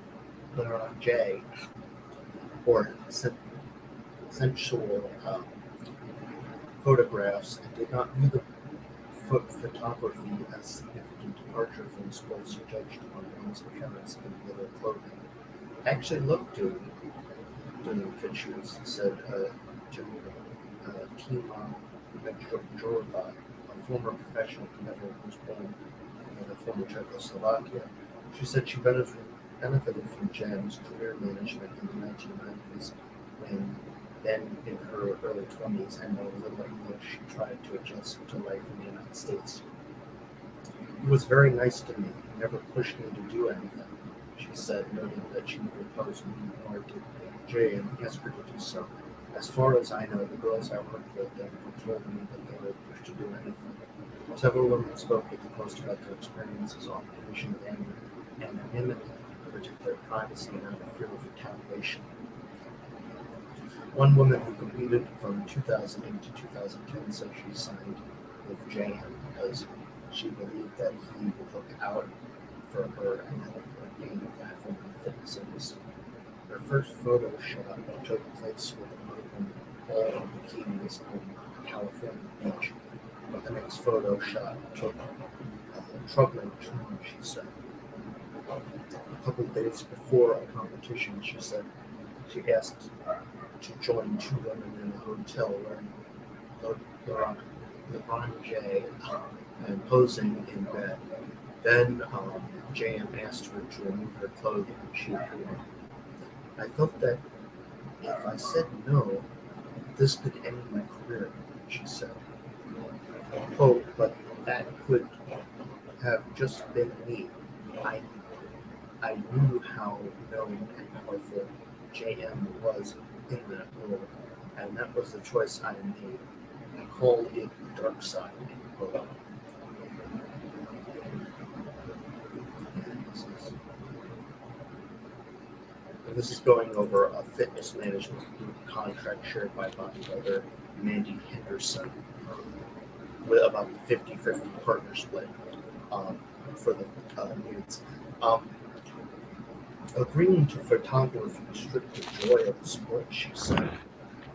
B: or sensual photographs and did not view the photography as significant departure from sports judged on one's appearance in little clothing. I actually looked doing pictures, said Kima Jorva, a former professional competitor who was born in the former Czechoslovakia. She said she benefited from Jen's career management in the 1990s when, then in her early 20s and knowing little English, she tried to adjust to life in the United States. He was very nice to me, he never pushed me to do anything, she said, noting that she never posed me nor did Jay and asked her to do so. As far as I know, the girls I worked with never told me that they were pushed to do anything. Several women spoke at the Post about their experiences on the condition of anonymity, in particular privacy and out of fear of retaliation. One woman who competed from 2008 to 2010 said she signed with JM because she believed that he would look out for her and help her gain a platform in the fitness industry. Her first photo shot took place with another woman all in bikinis on a California beach, but the next photo shot took a troubling turn, she said. A couple of days before a competition, she said she asked to join two women in a hotel wearing LeBron J and posing in bed. Then JM asked her to remove her clothing. She agreed. I felt that if I said no, this could end my career, she said. Oh, but that could have just been me. I knew how known and powerful JM was in that role, and that was the choice I made. I called it the dark side. This is going over a fitness management contract shared by bodybuilder Mandy Henderson with about the 50-50 partner split for the nudes. Agreeing to photography stripped the joy of the sport, she said.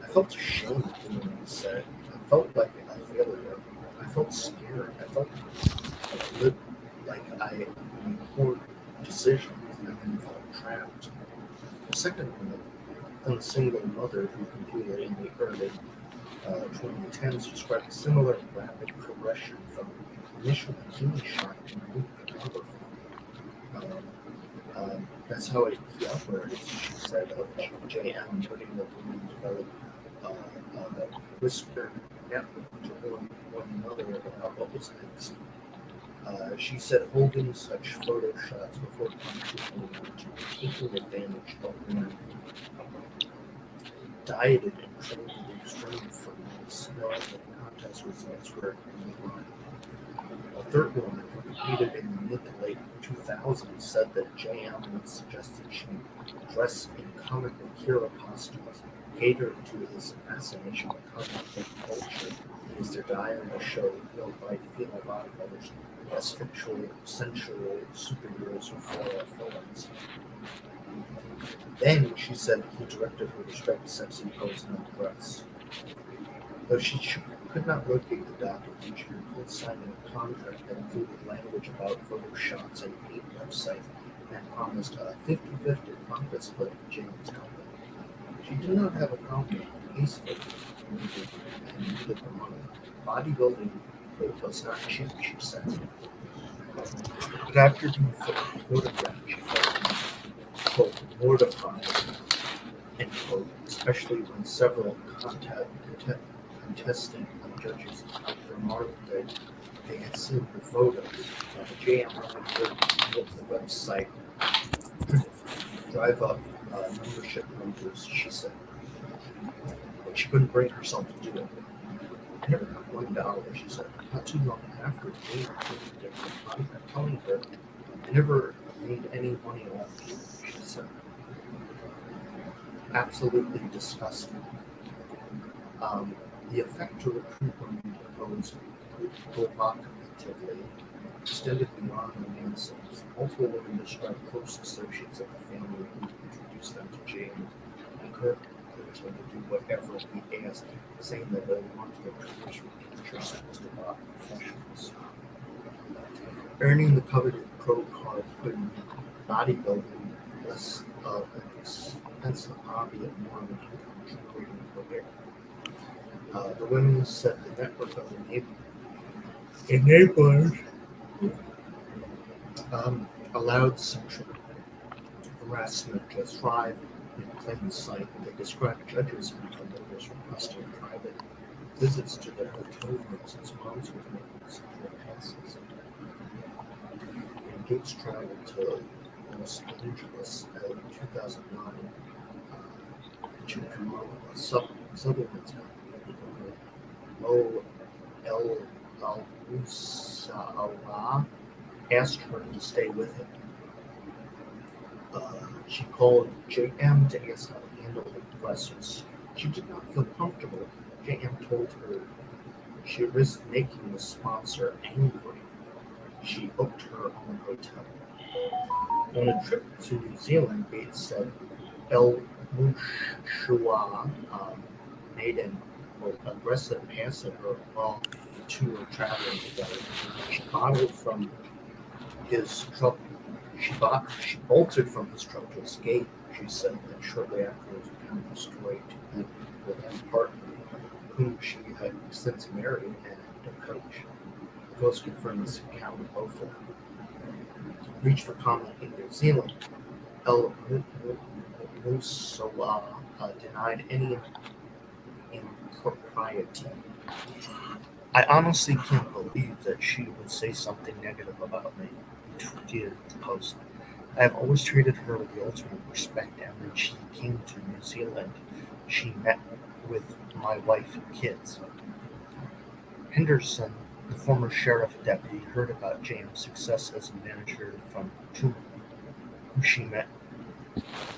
B: I felt ashamed, the woman said. I felt like a failure. I felt scared. I felt like I made poor decisions and then felt trapped. The second woman, a single mother who competed in the early 2010s, described a similar rapid progression from initial bikini shot to nude photography. That's how he operated, she said, of JM putting the women develop whisper network to one another about what was next. She said holding such photo shots before competition to taking advantage of women dieted and trained to the extreme for months, knowing that the contest results were in the line. A third woman who competed in the mid to late 2000s said that JM once suggested she dress in comic book hero costumes, cater to his fascination with comic book culture, as their diet and show built by female bodybuilders as fictional, sensual superheroes who follow our films. Then, she said, he directed her to strike a sexy pose in the press. Though she could not locate the document, she recalled signing a contract that included language about photo shots and paid websites and promised a 50-50 profit split with James company. She did not have a company peacefully and needed the money. Bodybuilding was not cheap, she said. But after being photographed, she felt, quote, mortified, end quote, especially when several contesting judges remarked that they had seen her photos. JM with the website drive up membership numbers, she said. But she couldn't bring herself to do it. I never got $1, she said. Not too long after JM I'm telling her I never made any money off you, she said. Absolutely disgusting. The effect to recruit women proposed provocatively extended beyond romances. Multiple women described close associates of the family who introduced them to Jane, encouraged her to do whatever he asked, saying that they wanted their careers were interested about professionals. Earning the coveted pro card could make bodybuilding less of an expensive hobby and more of an income-generating career. The women said the network of enablers allowed sexual harassment to thrive in plain sight. They described judges and promoters requesting private visits to their hotel rooms as moms were making sexual passes. And Gates traveled to Los Angeles in 2009 to promote a supplements company. Mo El Al-Musawa asked her to stay with him. She called JM to ask how to handle the press She did not feel comfortable. J.M. told her she risked making the sponsor angry. She booked her own hotel. On a trip to New Zealand, Gates said El Mushua made an aggressive pass at her while the two were traveling together. She bottled from his truck. She bolted from his truck to escape. She said that shortly afterwards became a story to him with her partner, whom she had since married and a coach. The Post confirmed this account with both of them. Reached for comment in New Zealand. El Musawa denied any impropriety. I honestly can't believe that she would say something negative about me, he tweeted the Post. I have always treated her with the ultimate respect, and when she came to New Zealand, she met with my wife and kids. Henderson, the former sheriff deputy, heard about James' success as a manager from Truman, who she met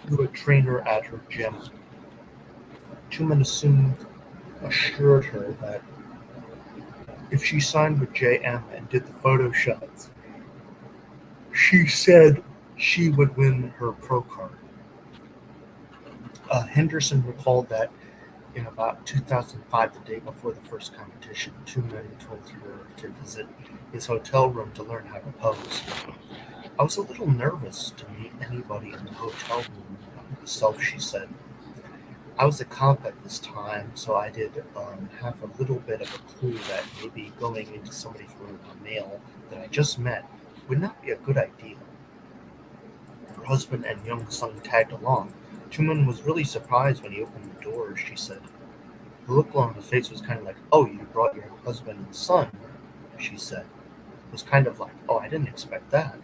B: through a trainer at her gym. Truman assured her that if she signed with JM and did the photo shots, she said she would win her pro card. Henderson recalled that in about 2005, the day before the first competition, two men told her to visit his hotel room to learn how to pose. I was a little nervous to meet anybody in the hotel room myself, she said. I was a cop at this time, so I did have a little bit of a clue that maybe going into somebody's room, a male that I just met, would not be a good idea. Her husband and young son tagged along. Truman was really surprised when he opened the doors, she said. The look on his face was kind of like, "Oh, you brought your husband and son," she said. It was kind of like, "Oh, I didn't expect that."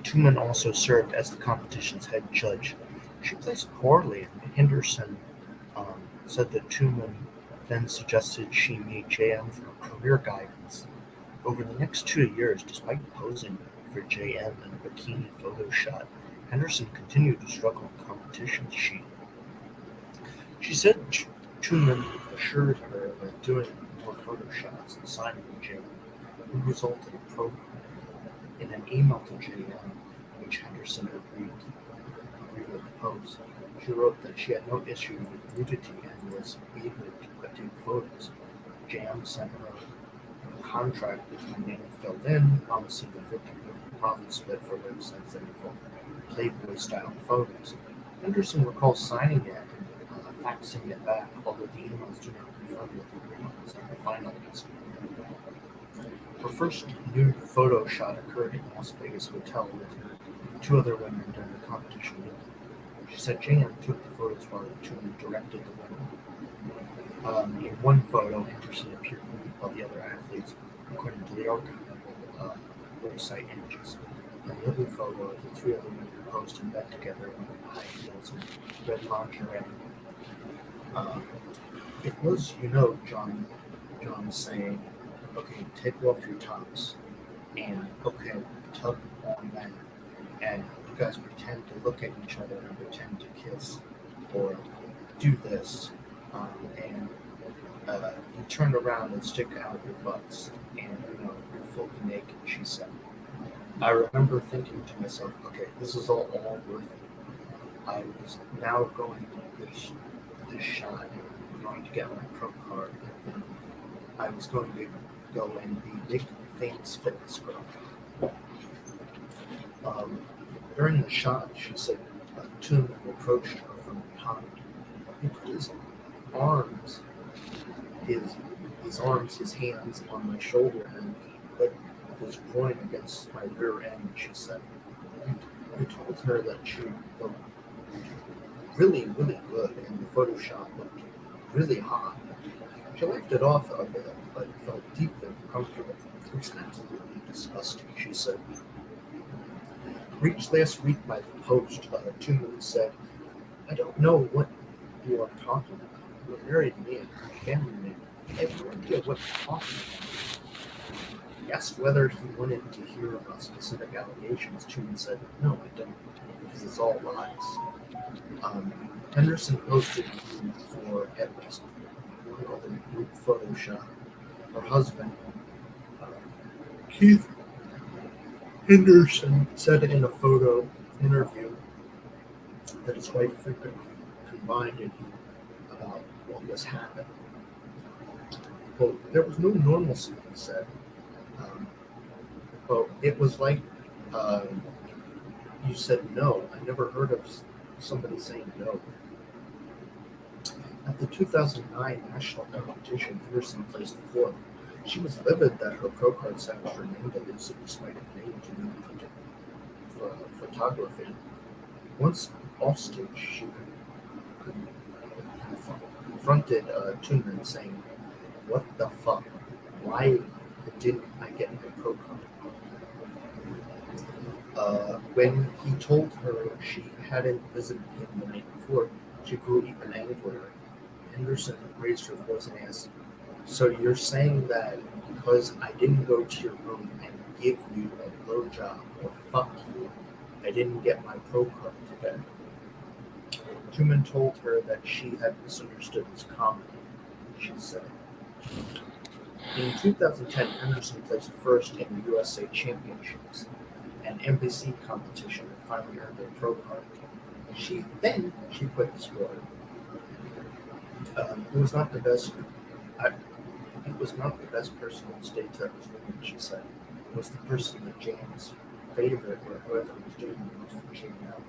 B: Truman also served as the competition's head judge. She placed poorly, and Henderson said that Truman then suggested she meet JM for career guidance. Over the next 2 years, despite posing for JM in a bikini photo shot, Henderson continued to struggle in competitions. She said Truman assured her that doing more photo shots and signing with JM would result in a program. In an email to JM, which Henderson agreed with the Post, she wrote that she had no issue with nudity and was eager to take photos. JM sent her a contract with her name filled in, promising a 50% profit split for websites that involved Playboy-style photos. Henderson recalls signing it and faxing it back, although the emails do not confirm that the agreement was never finalized. Her first nude photo shot occurred in a Las Vegas hotel with her two other women during the competition weekend. She said Jan took the photos while Truman directed the women. In one photo, Henderson appeared nude while the other athletes, according to the archival website images. In the other photo, the three other women posed in bed together in high heels and red lingerie. It was, John saying, "Okay, take off your tops," and "Okay, tug on that," and you guys pretend to look at each other and pretend to kiss, or do this, and you turn around and stick out your butts, and you're fully naked, she said. I remember thinking to myself, okay, this is all worth it. I was now going this shot, and I'm going to get my pro card, and then I was going to go and be big famous fitness girl. During the shot, she said, Truman approached her from behind. He put his hands on my shoulder, and he put his groin against my rear end, she said. I told her that she looked really, really good, and the photo shot looked really hot. She laughed it off a bit, but felt deeply uncomfortable. It was absolutely disgusting, she said. Reached last week by the Post, Truman said, "I don't know what you are talking about. You're married man, family man. I have no idea what you're talking about." asked whether he wanted to hear about specific allegations, Truman said, "No, I don't, because it's all lies." Henderson posted for at least one other group Photoshop. Her husband, Keith Henderson, said in a photo interview that his wife frequently confided about what was happening. Quote, "There was no normalcy," he said. Quote, "It was like you said no. I never heard of somebody saying no." At the 2009 national competition, Henderson placed fourth. She was livid that her pro card status remained elusive despite a name to be printed for photography. Once off stage, she confronted Truman, saying, "What the fuck? Why didn't I get my pro card?" When he told her she hadn't visited him the night before, she grew even angrier. Henderson raised her voice and asked, "So you're saying that because I didn't go to your room and give you a blowjob, or fuck you, I didn't get my pro card today?" Truman told her that she had misunderstood his comment, she said. In 2010, Henderson placed first in the USA Championships, an NBC competition, and finally earned her pro card. She quit the sport. It was not the best person on stage that was winning, she said. It was the person that James favored, or whoever was doing the most for cheating out,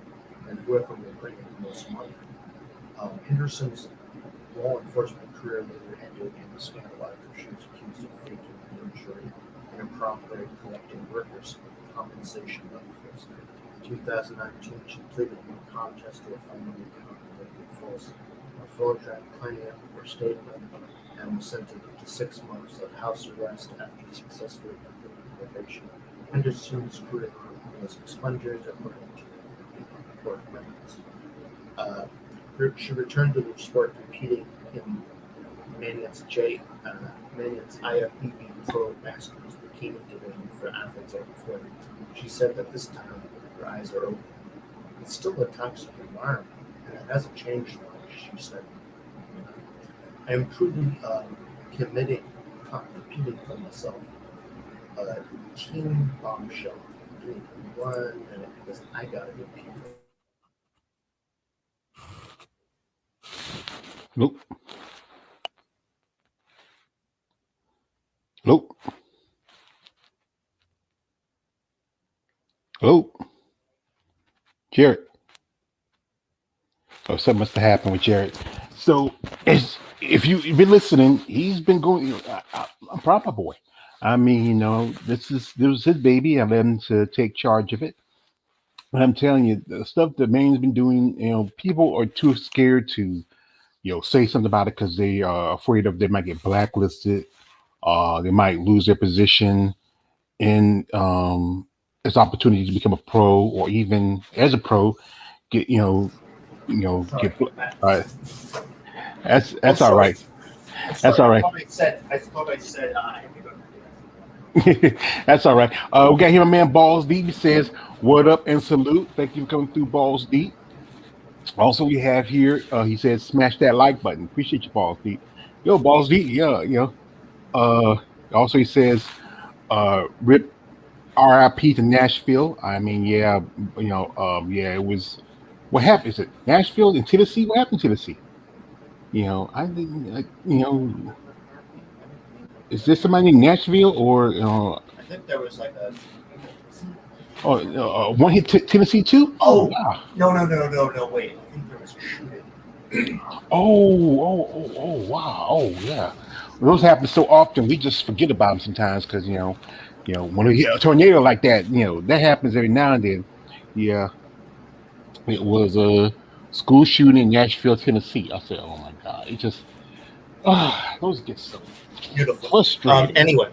B: and whoever would bring in the most money. Henderson's law enforcement career later ended in a scandal after she was accused of faking an injury and improperly collecting workers' compensation benefits. In 2019, she pleaded no contest to a felony count of false fraudulent claim or statement and was sentenced to 6 months of house arrest after successfully completing probation. Henderson's career was expunged according to court records. She returned to the sport, competing in Mannion's IFBB Pro Masters bikini division for athletes over 40. She said that this time her eyes are open. It's still a toxic environment, and it hasn't changed much, she said. "I am truly competing for myself." Team bombshell. Give me 1 minute because I gotta get people.
A: Nope. Nope. Hello, Jared. Oh, something must have happened with Jared. So, if you've been listening, he's been going. I'm proud of my boy. I mean, this was his baby. I let him to take charge of it. But I'm telling you, the stuff that Maine's been doing, people are too scared to, say something about it because they are afraid of they might get blacklisted. They might lose their position in this opportunity to become a pro, or even as a pro, get
B: Sorry,
A: get.
B: Matt.
A: That's all right. That's all right.
B: I thought I said I.
A: That's all right. We got here my man Balls Deep. He says, "What up and salute. Thank you for coming through, Balls Deep." Also, we have here, he says, "Smash that like button." Appreciate you, Balls Deep. Yo, Balls Deep. Yeah, Uh, also, he says, "Rip RIP to Nashville." I mean, yeah, yeah, it was. What happened? Is it Nashville in Tennessee? What happened in Tennessee? I didn't, is this somebody in Nashville or,
B: I think there was like a.
A: one hit Tennessee too?
B: Oh,
A: Wow.
B: no, wait. I think there was a shooting.
A: Wow. Oh, yeah. Those happen so often, we just forget about them sometimes because, when we get a tornado like that, that happens every now and then. Yeah. It was a school shooting in Nashville, Tennessee. I said, oh my God. It just, those get so
B: Beautiful.
A: frustrating.
B: Anyway.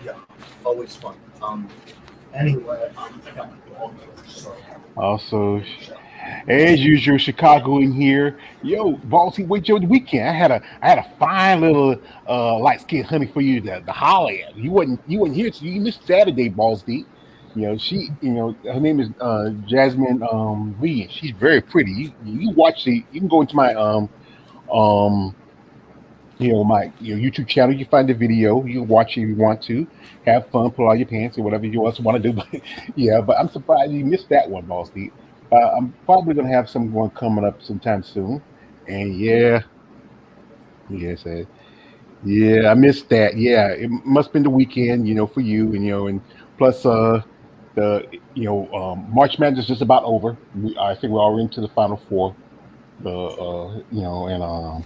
B: Yeah, always fun. Anyway, I got my dog here, so
A: Also, as usual, Chicago in here. Yo, Bossy, wait your weekend. I had a fine little light skinned honey for you to holler at. You wasn't here, so you missed Saturday, Balls Deep. Her name is Jasmine Lee. She's very pretty. You watch you can go into my um my YouTube channel. You find the video. You can watch it if you want to. Have fun, pull out your pants or whatever you else want to do. But yeah, but I'm surprised you missed that one, Boss Deep. I'm probably gonna have some one coming up sometime soon. And yeah, yes, yeah, I missed that. Yeah, it must have been the weekend, for you, and plus the March Madness is just about over. I think we're already into the Final Four. And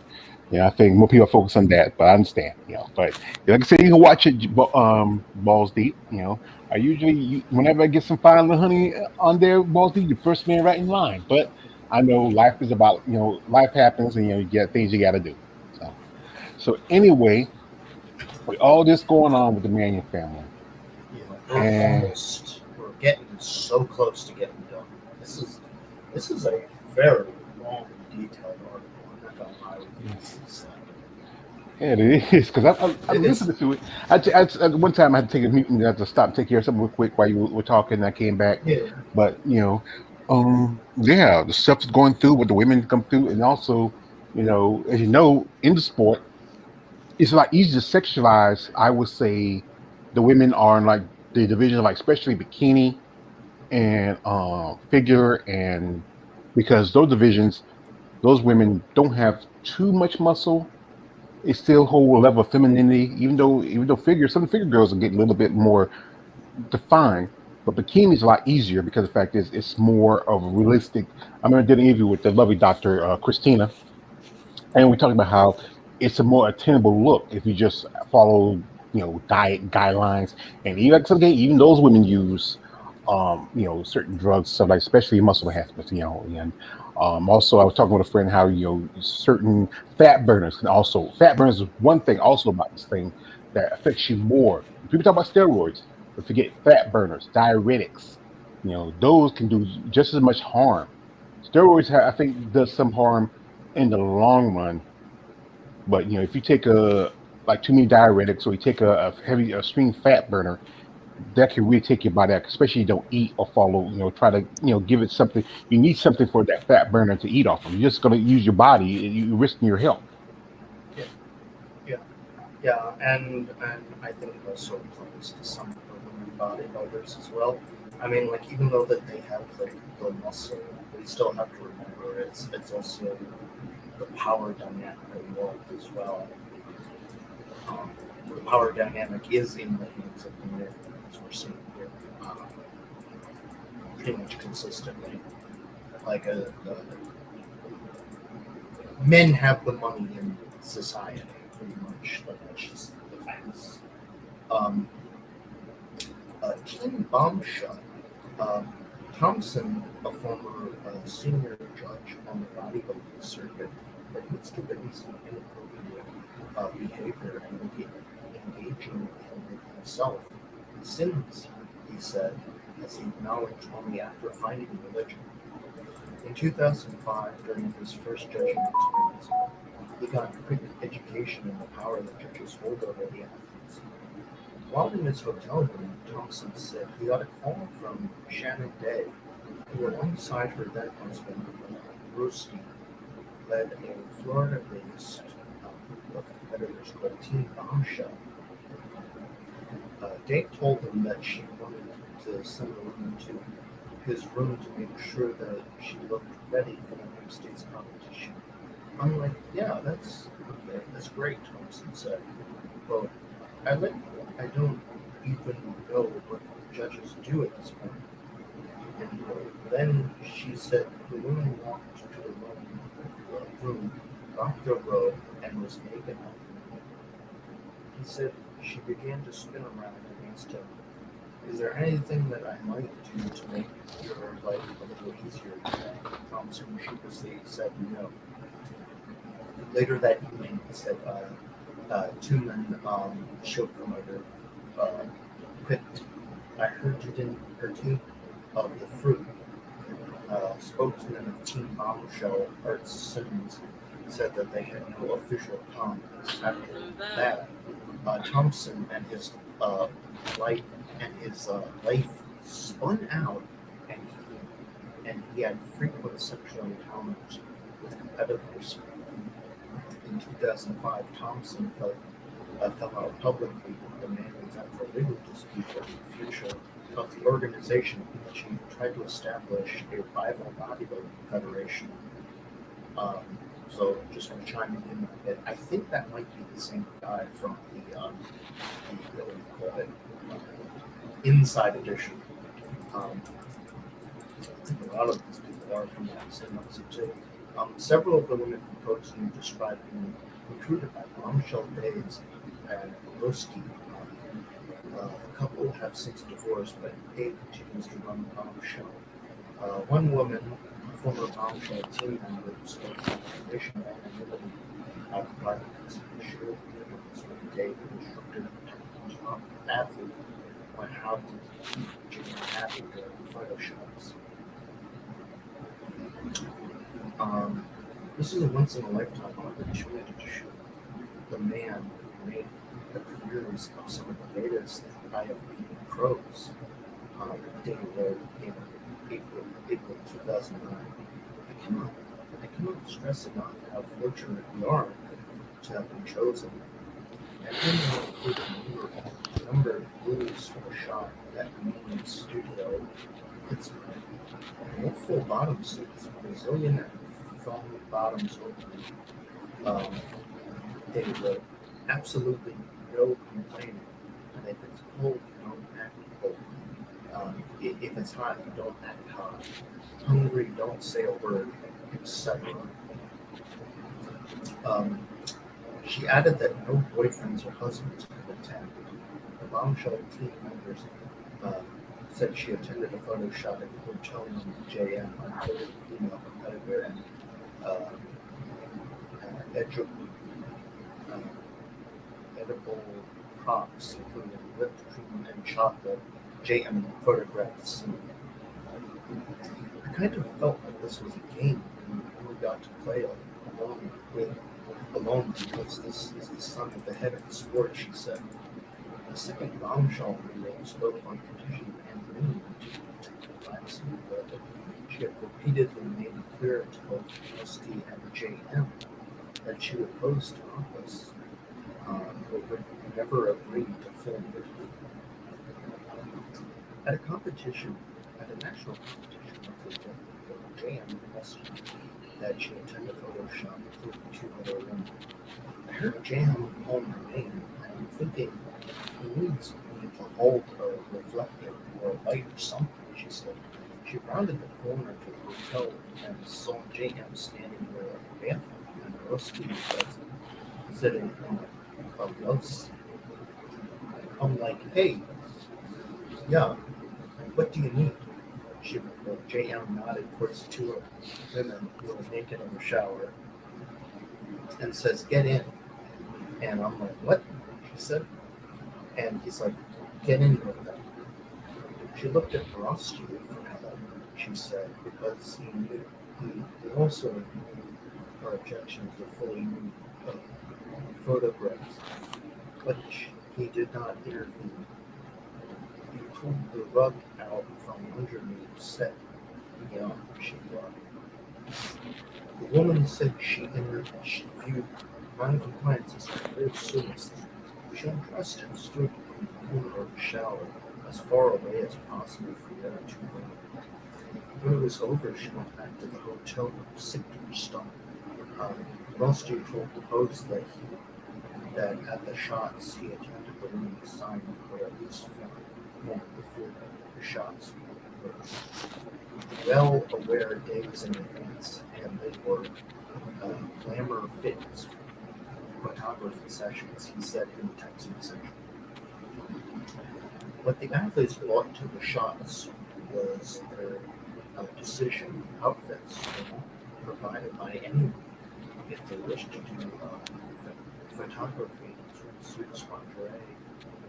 A: yeah, I think more people focus on that, but I understand, But like I said, you can watch it, balls deep. I usually, whenever I get some fine little honey on there, balls deep, the first man right in line. But I know life is about, life happens, and you get things you got to do. So anyway, with all this going on with the Mannion family, and
B: we're getting so close to getting done. This is a very long, detailed article. I'm not gonna lie with you.
A: yeah, it is because I listened to it. At one time I had to take a meeting. I had to stop and take care of something real quick while you were talking. And I came back,
B: Yeah.
A: but yeah, the stuff is going through what the women come through, and also, as you know, in the sport, it's a lot easier to sexualize. I would say the women are in like the division, like especially bikini and figure, and because those divisions, those women don't have too much muscle. It still hold a level of femininity, even though some figure girls are getting a little bit more defined. But bikini is a lot easier because the fact is it's more of a realistic. I remember I did an interview with the lovely Dr. Christina, and we talked about how it's a more attainable look if you just follow diet guidelines. And even like something, even those women use certain drugs, so like especially muscle enhancements, and also I was talking with a friend how certain fat burners can also fat burners is one thing also about this thing that affects you more. People talk about steroids, but forget fat burners, diuretics. Those can do just as much harm. Steroids, I think, does some harm in the long run, but if you take a like too many diuretics, or you take a heavy extreme fat burner, that can really take your body out, especially you don't eat or follow, try to, give it something. You need something for that fat burner to eat off of. You're just going to use your body, you're risking your health.
B: Yeah, yeah, and I think it also applies to some of the women bodybuilders as well. I mean, like even though that they have like the muscle, we still have to remember it's also the power dynamic involved as well. The power dynamic is in the hands of the men, as we're seeing here, pretty much consistently. Like men have the money in society, pretty much. Like that's just the facts. Um, Ken Bombshell, Thompson, a former senior judge on the bodybuilding circuit, admits to witnessing inappropriate behavior and engaging in it himself. Sins, he said, as he acknowledged only after finding religion. In 2005, during his first judging experience, he got quick education in the power that judges hold over the athletes. While in his hotel room, Thompson said he got a call from Shannon Day, who alongside her then husband, Rusty, led a Florida-based group of competitors called Team Bombshell. Day told him that she wanted to send the woman to his room to make sure that she looked ready for the next day's competition. I'm like, yeah, that's okay, that's great, Thompson said. Well, I don't even know what the judges do at this point. And then she said the woman walked to the room, got the robe, and was naked. He said she began to spin around and asked him, "Is there anything that I might do to make your life a little easier today?" Thompson sheepishly said no. Later that evening, he said two men show promoter quit I heard you didn't partake of the fruit. Spokesman of Team Bombshell, Art Simmons, said that they had no official comment. After that, Thompson and his life life spun out, and he had frequent sexual encounters with competitors. In 2005, Thompson fell out publicly with the Manions after a legal dispute over the future of the organization, in which he tried to establish a rival bodybuilding federation. So just want to chime in a bit. I think that might be the same guy from the what do you call it, Inside Edition. I think a lot of these people are from that same episode too. Several of the women who posed and described being recruited by Bombshell Days and Roski. The couple have since divorced, but Dave continues to run Bombshell. One woman, a former Bombshell team member, who spoke to information about anonymity occupied the show when Dave instructed a top athlete on how to keep Jimmy happy during the photo shots. This is a once in a lifetime opportunity to shoot the man who made the careers of some of the greatest IFBB pros. David Lloyd in April 2009. I cannot stress enough how fortunate we are to have been chosen. And then include a number of rules for the shot that main studio Pittsburgh. No full bottom suits, Brazilian and foam bottoms open. They wrote absolutely no complaining. And if it's cold, you don't act cold. If it's hot, you don't act hot. Hungry, don't say a word, etc. She added that no boyfriends or husbands could attend. The Bombshell team members said she attended a photo shot at the hotel room JM on a female competitor and edible props, including whipped cream and chocolate. JM photographed the scene. I kind of felt like this was a game and we got to play alone because this is the son of the head of the sport, she said. The second Bombshell roommate spoke on condition and winning to privacy, but she had repeatedly made it clear to both Rusty and JM that she would oppose to office, but would never agree to film with me. At a national competition, JM requested that she attend a photo shot including two other women. I heard JM call my name, and I'm thinking, he needs me to hold a reflector or a light or something, she said. She rounded the corner to the hotel and saw JM standing there barefoot and Rusty was sitting on a love seat. I'm like, hey, yeah, what do you need? She replied. JM nodded towards the two women who were naked in the shower and says, get in. And I'm like, what? She said. And he's like, get in with them. She looked at Rusty for help, she said, because he knew he also knew her objections to fully nude photographs, but he did not intervene. He pulled the rug out from under me and said, yeah, she thought. The woman said she viewed non-compliance as very seriously. She undressed and stood in the corner of the shower, as far away as possible from the other two women. When it was over, she went back to the hotel room, sick to her stomach. Rusty told the host that at the shots he attended the women assigned or at least filmed before the shots were well aware days in advance, and they were glamour fitness photography sessions, he said in the text message. What the athletes brought to the shots was their decision outfits provided by anyone if they wished to do photography, suits, lingerie,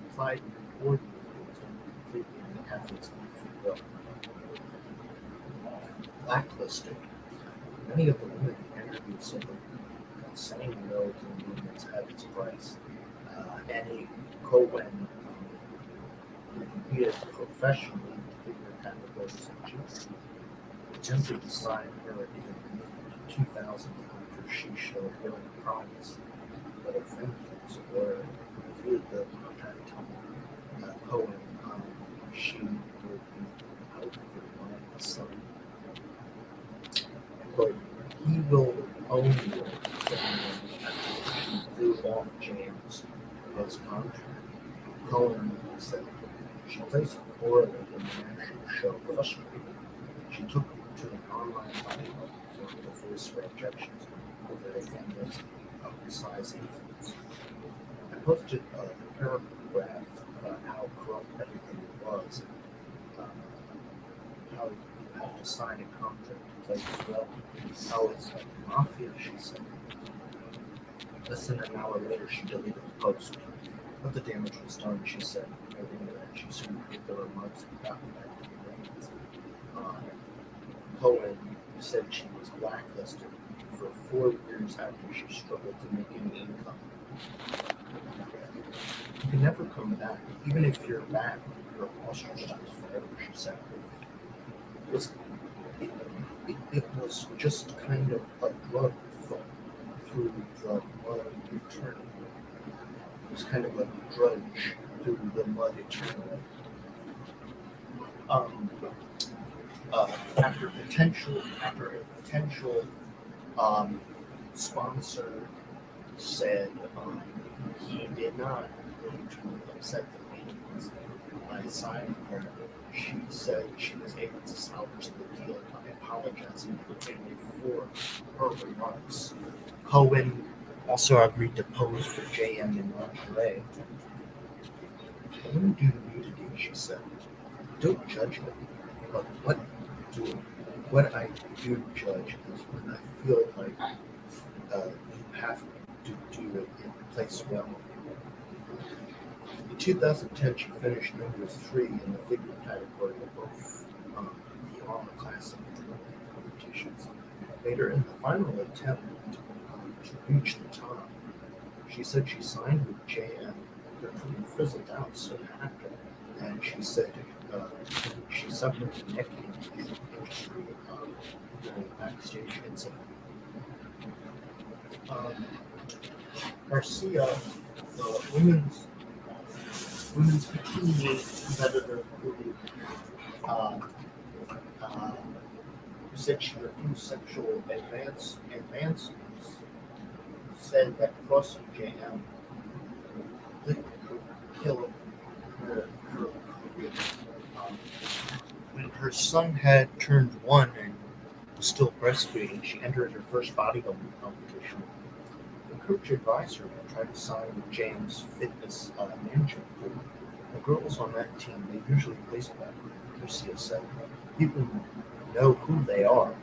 B: implied coordinated completely in the athlete's free will. Blacklisted. Many of the women interviewed said that saying no to the movements had its price. Annie Cohen competed professionally to figure categories and jeans. Attempted to sign her in 2000 after she showed willing promise, but offenders were reviewed the contact Cohen. She would be out of her mind this summer. But he will own you after she blew off James his contract. Cohen said she placed poorly in the national show frustrated. She took to an online bodybuilding forum to voice her objections over the famous size influence. I posted a paragraph about how corrupt everything was, how you have to sign a contract to play as well, how it's like mafia, she said. Less than an hour later, she deleted the post. But the damage was done, she said, noting that she soon heard the remarks and got back to the reins. Cohen said she was blacklisted for 4 years after she struggled to make any income. You can never come back, even if you're back, you're ostracized forever, she said. It was just kind of a drug through the mud eternally. It was kind of a drudge through the mud eternally. After a potential sponsor said he did not want to upset the meetings by signing her, she said she was able to salvage the deal by apologizing to the family for her remarks. Cohen also agreed to pose for JM in lingerie. "I wouldn't do me to do," she said. "Don't judge me, but what I do judge is when I feel like you have to do it and place well." In 2010, she finished number 3 in the figure category of both the Armor Classic and competitions. Later, in the final attempt to reach the top, she said she signed with JM, but fizzled out soon after, and she said she suffered a neck injury during a backstage incident. Garcia, the women's bikini competitor who said she refused sexual advancements, said that crossing JM could kill her career. When her son had turned 1 and was still breastfeeding, she entered her first bodybuilding competition. The coach advised her to try to sign with James Fitness Management Group. The girls on that team, they usually place back, Garcia said. People know who they are.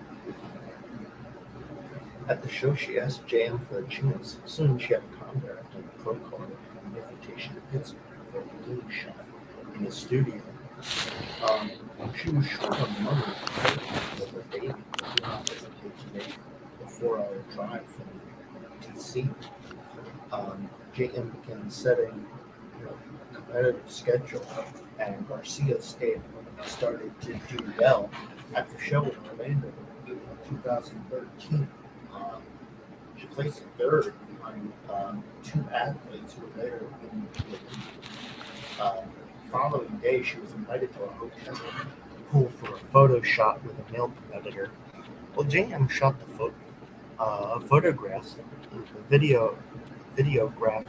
B: At the show, she asked JM for a chance. Soon she had a contract and a pro card and an invitation to Pittsburgh for a bikini shot in the studio. She was short on money with her baby, but did not hesitate to make the 4-hour drive from DC. JM began setting a competitive schedule, and Garcia started to do well at the show in Orlando in 2013. She placed third behind 2 athletes who were later in the Olympics. Following day, she was invited to a hotel to pool for a photo shot with a male competitor. Well, JM shot the photographs. The videographer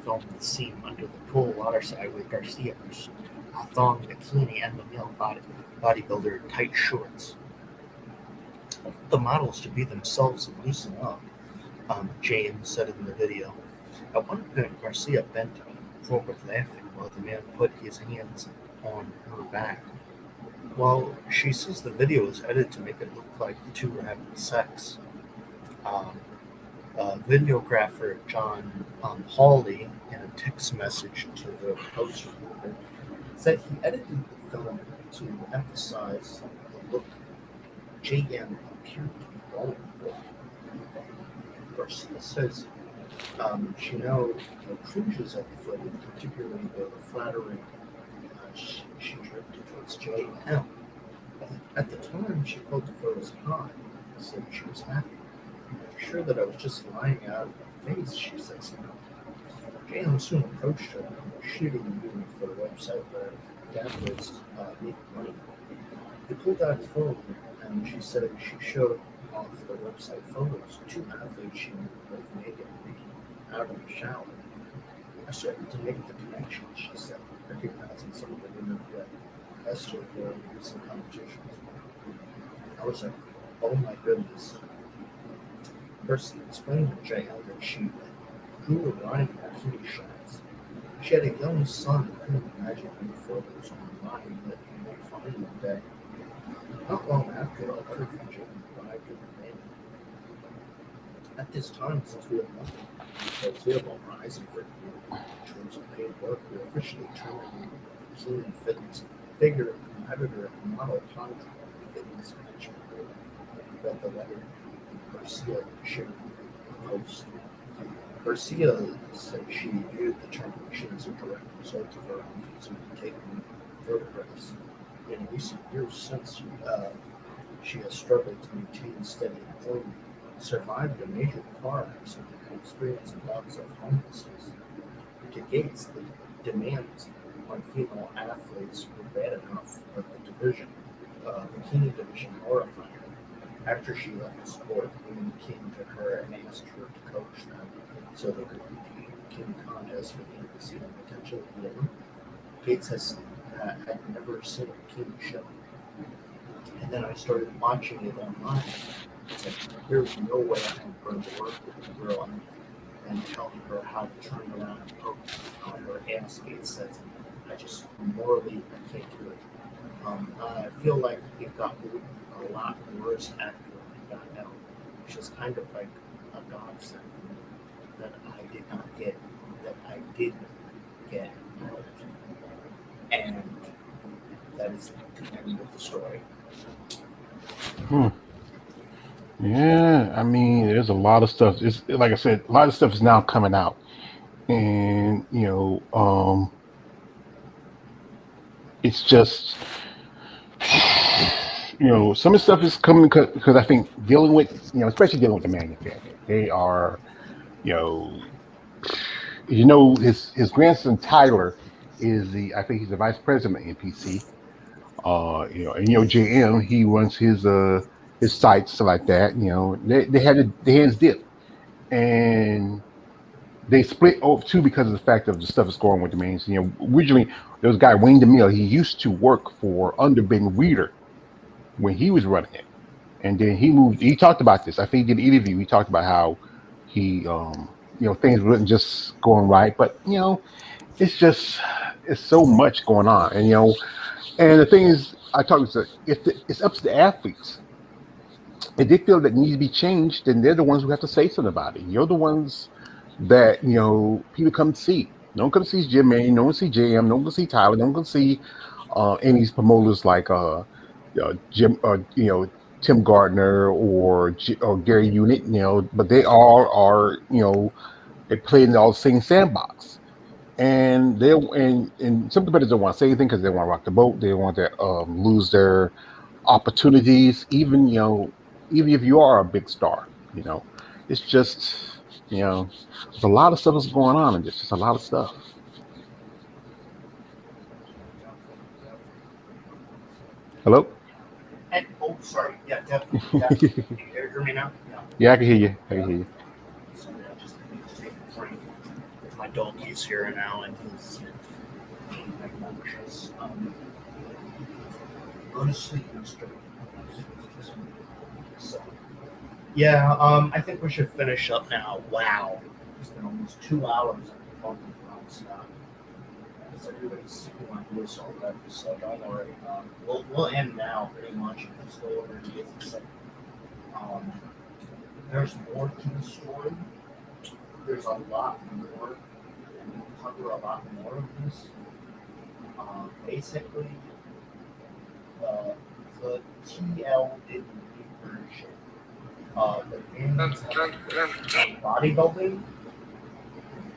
B: filmed the scene under the pool waterside with Garcia's thong bikini and the male bodybuilder tight shorts. The models to be themselves and loosen up, JM said in the video. At one point, Garcia bent forward laughing while the man put his hands on her back. Well, she says the video was edited to make it look like the two were having sex. Videographer John Hawley, in a text message to the Post reporter, said he edited the film to emphasize the look JM appeared to be going for. Garcia says she now cringes at the footage, particularly the flattering she directed towards JM. At the time, she called the photos hot, said she was happy. I'm sure that I was just lying out of my face, she says now. JM soon approached her and was shooting a movie for the website where Dad was making money. He pulled out his phone and she said she showed off the website photos. Two athletes she knew, both naked and making out in the shower. I started to make the connection, she said, recognizing some of the women who had tested her in recent competitions. I was like, oh my goodness. First, explained to JL that she drew a line in bikini shots. She had a young son and couldn't imagine any photos online that he might find one day. Not long after, a letter from Jim arrived in the mail. At this time, since we have nothing foreseeable rising for you in terms of paid work, we officially terminated Bikini Fitness figure competitor and model contract with Fitness Management Group. Read the letter Garcia shared the post. Garcia said she viewed the termination as a direct result of her refusing to take photographs. In recent years since, she has struggled to maintain steady employment, survived a major car accident, and experienced bouts of homelessness. To Gates, the demands on female athletes were bad enough, but the bikini division horrified her. After she left the sport, women came to her and asked her to coach them so they could compete in bikini contests for the embassy and potentially the Olympics. Gates had never seen a bikini show. And then I started watching it online. It's like, there's no way I'm going to work with a girl and tell her how to turn around and poke on her ass. Gates says, I just morally, I can't do it. I feel like it got a lot worse after I got out, which is kind of like a godsend that I did not get, that I did get out. And that is the end of the story.
A: Yeah, I mean, there's a lot of stuff. It's like I said, a lot of stuff is now coming out, and it's just some of the stuff is coming because I think dealing with especially dealing with the manufacturer, they are you know his grandson Tyler is I think he's the vice president of NPC. And JM, he runs his sites stuff like that. They had the hands dipped, and they split over too because of the fact of the stuff that's going with the mains. Originally there was a guy Wayne DeMille. He used to work for under Ben Reader when he was running it, and then he moved. He talked about this. I think he did an interview. He talked about how he, things wasn't just going right, but it's so much going on, and the thing is, I talked to it's up to the athletes. If they feel that needs to be changed, then they're the ones who have to say something about it. You're the ones that people come to see. No one comes to see Jim May. No one see JM. No one can see Tyler. No one can see any of these promoters like Jim, Tim Gardner or Gary Unit. But they all are they play in all the same sandbox. And some competitors don't want to say anything because they want to rock the boat. They want to lose their opportunities, even if you are a big star. It's just there's a lot of stuff that's going on in this. Just a lot of stuff. Hello.
B: And, oh, sorry. Yeah, definitely. Yeah. Can you hear me now?
A: Yeah, I can hear you. I can hear you.
B: Sorry, I just need to take a break. My dog is here now, and he's being obnoxious. Honestly, so yeah. I think we should finish up now. Wow, it's been almost 2 hours of talking nonstop. Because everybody's on this already, so don't worry. We'll end now pretty much. Let's go over to the second. There's more to the story. There's a lot more, and we'll cover a lot more of this. Basically, the TL did the version. The men bodybuilding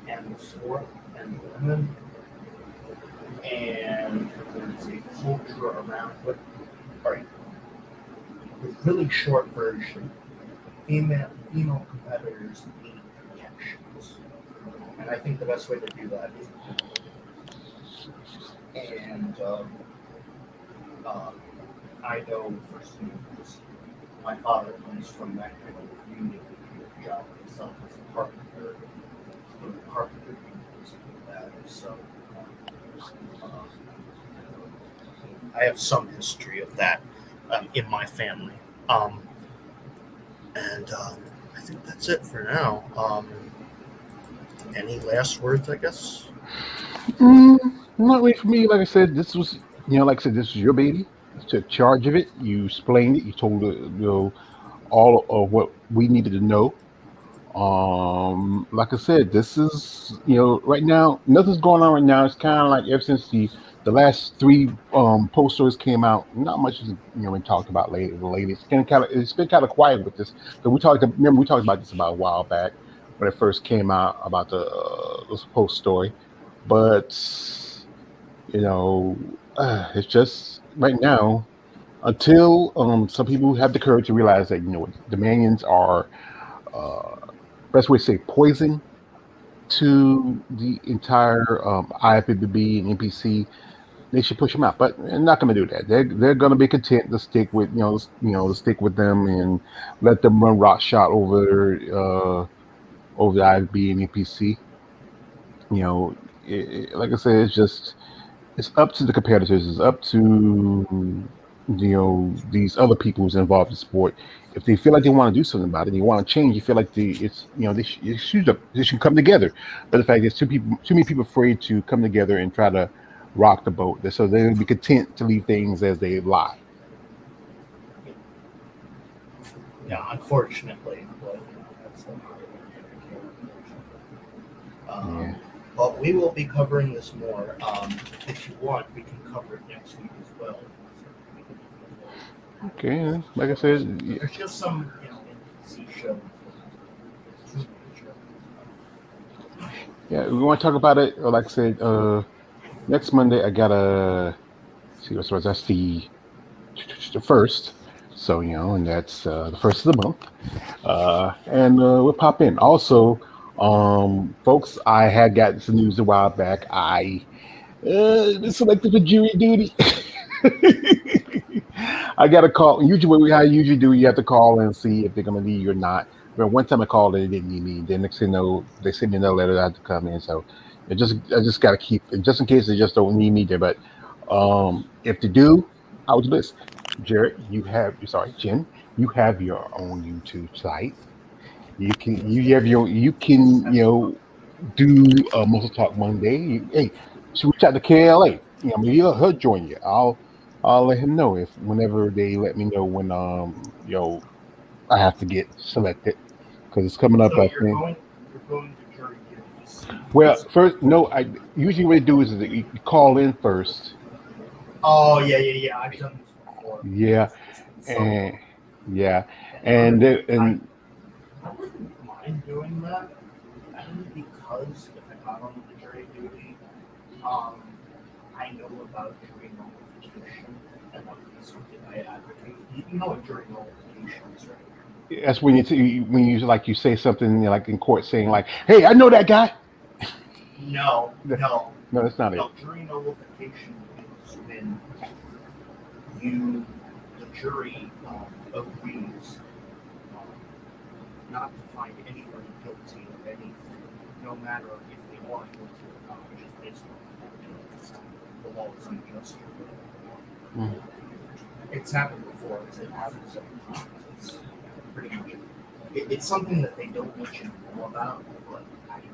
B: and the sport and the women, and there's a culture around it. All right, the really short version. Female competitors need protections, and I think the best way to do that is. And I know firsthand because my father comes from that kind of union job himself as a carpenter. The carpenter unions do that, so I have some history of that in my family. And I think that's it for now. Any last words, I guess?
A: Not really for me. Like I said, this was, like I said, this was your baby. You took charge of it. You explained it. You told all of what we needed to know. Like I said, this is, right now, nothing's going on right now. It's kind of like ever since the last three posters came out, not much is been talked about lately. It's been kind of quiet with this. But we talked about this about a while back when it first came out about this post story, but it's just right now until some people have the courage to realize that the Manions are best way to say poison to the entire IFBB and NPC. They should push them out, but they're not going to do that. They're going to be content to stick with to stick with them and let them run rock shot over the IFB and NPC. Like I said, it's up to the competitors. It's up to these other people who's involved in sport. If they feel like they want to do something about it, they want to change. You feel like they should come together. But the fact is, too many people afraid to come together and try to rock the boat. So they'll be content to leave things as they lie.
B: Yeah, unfortunately, but that's the
A: Yeah.
B: But we will be covering this more. If you want, we can cover it next week as well.
A: Okay. Like I said,
B: There's just some, NPC shows.
A: yeah, we want to talk about it. Like I said, next Monday I gotta see what's that's the first. So and that's the first of the month. And we'll pop in. Also, folks, I had gotten some news a while back. I been selected for jury duty. I got a call. Usually, what I usually do, you have to call and see if they're going to need you or not. But one time I called and they didn't need me. Then next thing you know, they sent me another letter that I had to come in. So I just got to keep it just in case they just don't need me there. But if they do, I was list. Jared, Jen, you have your own YouTube site. You can do Muscle Talk Monday. Hey, should reach out to KLA. Maybe he'll join you. I'll let him know if whenever they let me know when I have to get selected because it's coming up.
B: So
A: I
B: you're
A: think.
B: going to jury duty.
A: Well, first, no. I usually what they do is that you call in first.
B: Oh yeah. I've done this before.
A: Yeah,
B: So,
A: and yeah, and
B: I wouldn't mind doing that only because if I got on the jury duty, I know about jury nullification and that would be something I advocate. You know what jury nullification is, right?
A: that's when you say something like in court saying like, "Hey, I know that guy."
B: No,
A: that's not it.
B: Jury nullification is when the jury, agrees not to find anybody guilty of anything, no matter if they are guilty or not, which is based on the law is unjust.
A: Mm.
B: It's happened before. It happens several times. It's pretty much it's something that they don't let you know about, but I do.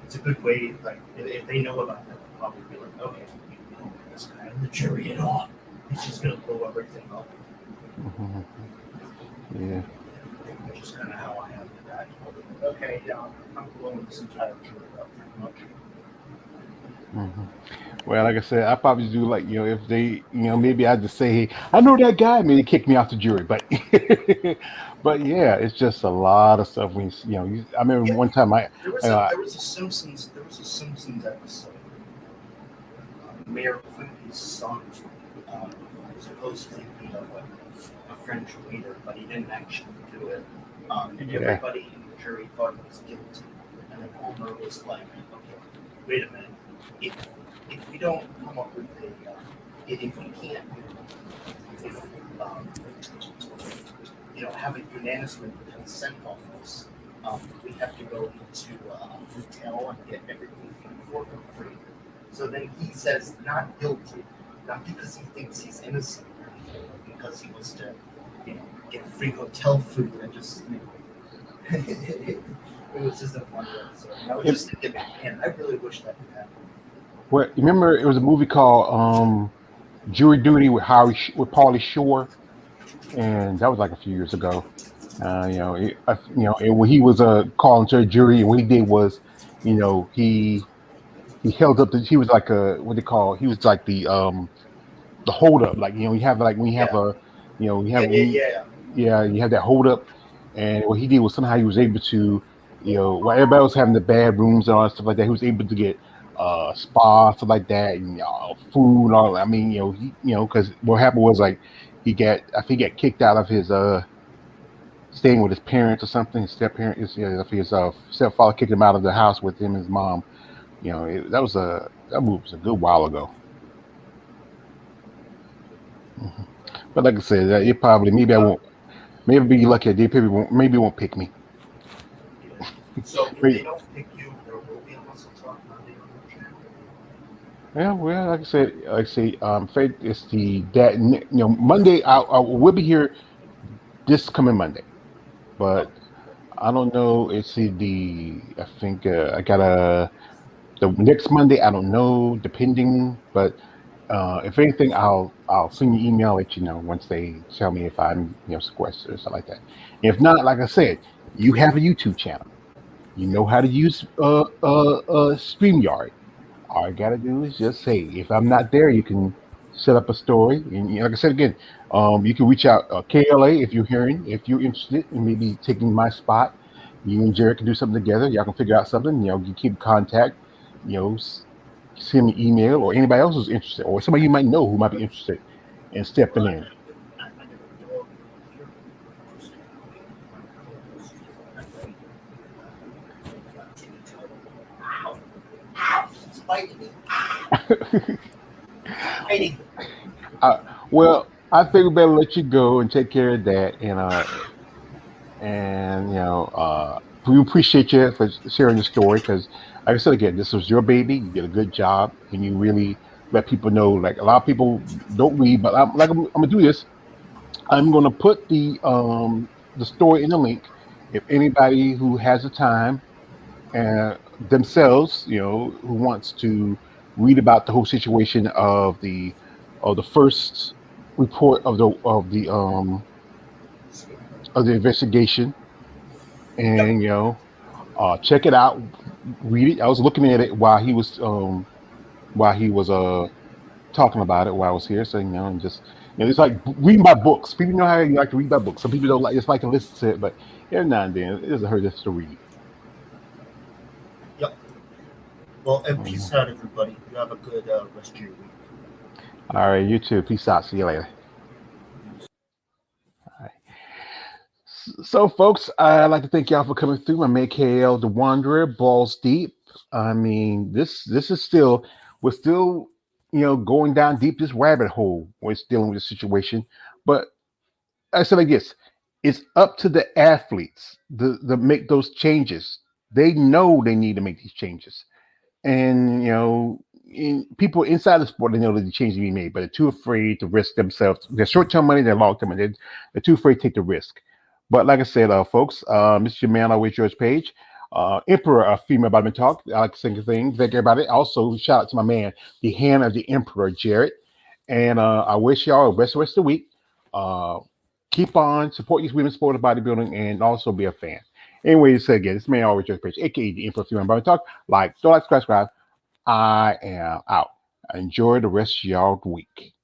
B: It's a good way. Like if they know about that, they'll probably be like, okay, we don't want this guy in the jury at all. He's just gonna blow everything up.
A: Mm-hmm. Yeah.
B: which is kind of how I am with that. Okay, yeah, I'm blowing this entire trip up pretty much.
A: Well, like I said, I probably do like if they maybe I just say, hey, I know that guy, maybe kick me off the jury, but but yeah, it's just a lot of stuff. When I remember
B: Yeah,
A: one time uh,
B: there was a Simpsons episode. Mayor Clinton's son was supposedly be a French waiter, but he didn't actually do it. And
A: yeah,
B: everybody in the jury thought he was guilty. And then Homer was like, okay, wait a minute. If we don't come up with if we can't, um, have a unanimous consent on this, we have to go into a hotel and get everything for free. So then he says not guilty, not because he thinks he's innocent, but because he wants to, get free hotel food and just, it was just a funny episode. And I was just thinking, man, I really wish that could happen.
A: well, remember it was a movie called Jury Duty with with Pauly Shore, and that was like a few years ago. And when he was calling to a jury, and what he did was, he held up he was like a what they call he was like the hold up, like you have like when you have
B: Yeah,
A: a you
B: yeah,
A: have
B: yeah, yeah.
A: yeah, you have that hold up, and what he did was somehow he was able to while everybody was having the bad rooms and all that stuff like that, he was able to get spa stuff like that and food and all. I mean, because what happened was like I think he got kicked out of his staying with his parents or something. His step parent is his stepfather kicked him out of the house with him and his mom. That movie was a good while ago. hmm But like I said, it probably maybe I won't. Maybe be lucky. They maybe won't pick me.
B: So if they
A: Wait,
B: don't pick you, there will be a Muscle Talk Monday on your channel.
A: yeah, well, like I say, Faith is that Monday. We'll be here this coming Monday,
B: Oh,
A: but I don't know. I think I got the next Monday. I don't know, depending. But if anything, I'll send you email, let you know once they tell me if I'm sequestered or something like that. If not, like I said, you have a YouTube channel. You know how to use StreamYard. All you gotta do is just say, if I'm not there, you can set up a story. And like I said again, you can reach out KLA if you're hearing, if you're interested in maybe taking my spot. You and Jared can do something together. Y'all can figure out something. You keep in contact. You know, send me email or anybody else who's interested, or somebody you might know who might be interested in stepping
B: well,
A: in.
B: I got a dog here. Ow! Ow! It's biting me. Biting.
A: uh, well, I think we better let you go and take care of that, and we appreciate you for sharing the story because, like I said again, this was your baby. You did a good job, and you really let people know. Like a lot of people don't read, but I'm gonna do this. I'm gonna put the story in the link. If anybody who has the time and themselves, who wants to read about the whole situation of the first report of the investigation,
B: Yep.
A: and check it out, read it. I was looking at it while he was talking about it while I was here, so and just it's like reading by books. People know how you like to read by books. Some people don't like to listen to it, but every now and then it doesn't hurt just to read.
B: Yep. Well, and
A: Mhm.
B: peace out, everybody. You have a good rest of your week.
A: All right, you too. Peace out. See you later. So, folks, I'd like to thank y'all for coming through. I'm AKL the Wanderer, balls deep. I mean, this is still we're still going down deep this rabbit hole. We're dealing with the situation, but I said like this: it's up to the athletes to make those changes. They know they need to make these changes, and people inside the sport, they know that the change to be made, but they're too afraid to risk themselves. Their short-term money, their long-term money. They're too afraid to take the risk. But like I said, folks, this is your man, always George Page, Emperor of Female Badminton Talk. I like to sing a thing. Thank everybody. Also, shout out to my man, the Hand of the Emperor, Jared. And I wish y'all the best rest of the week. Uh, keep on support these women, support the bodybuilding, and also be a fan. Anyways, again, this man always just page, aka the Emperor Female Body Talk. Like, don't like, subscribe. I am out. Enjoy the rest of y'all week.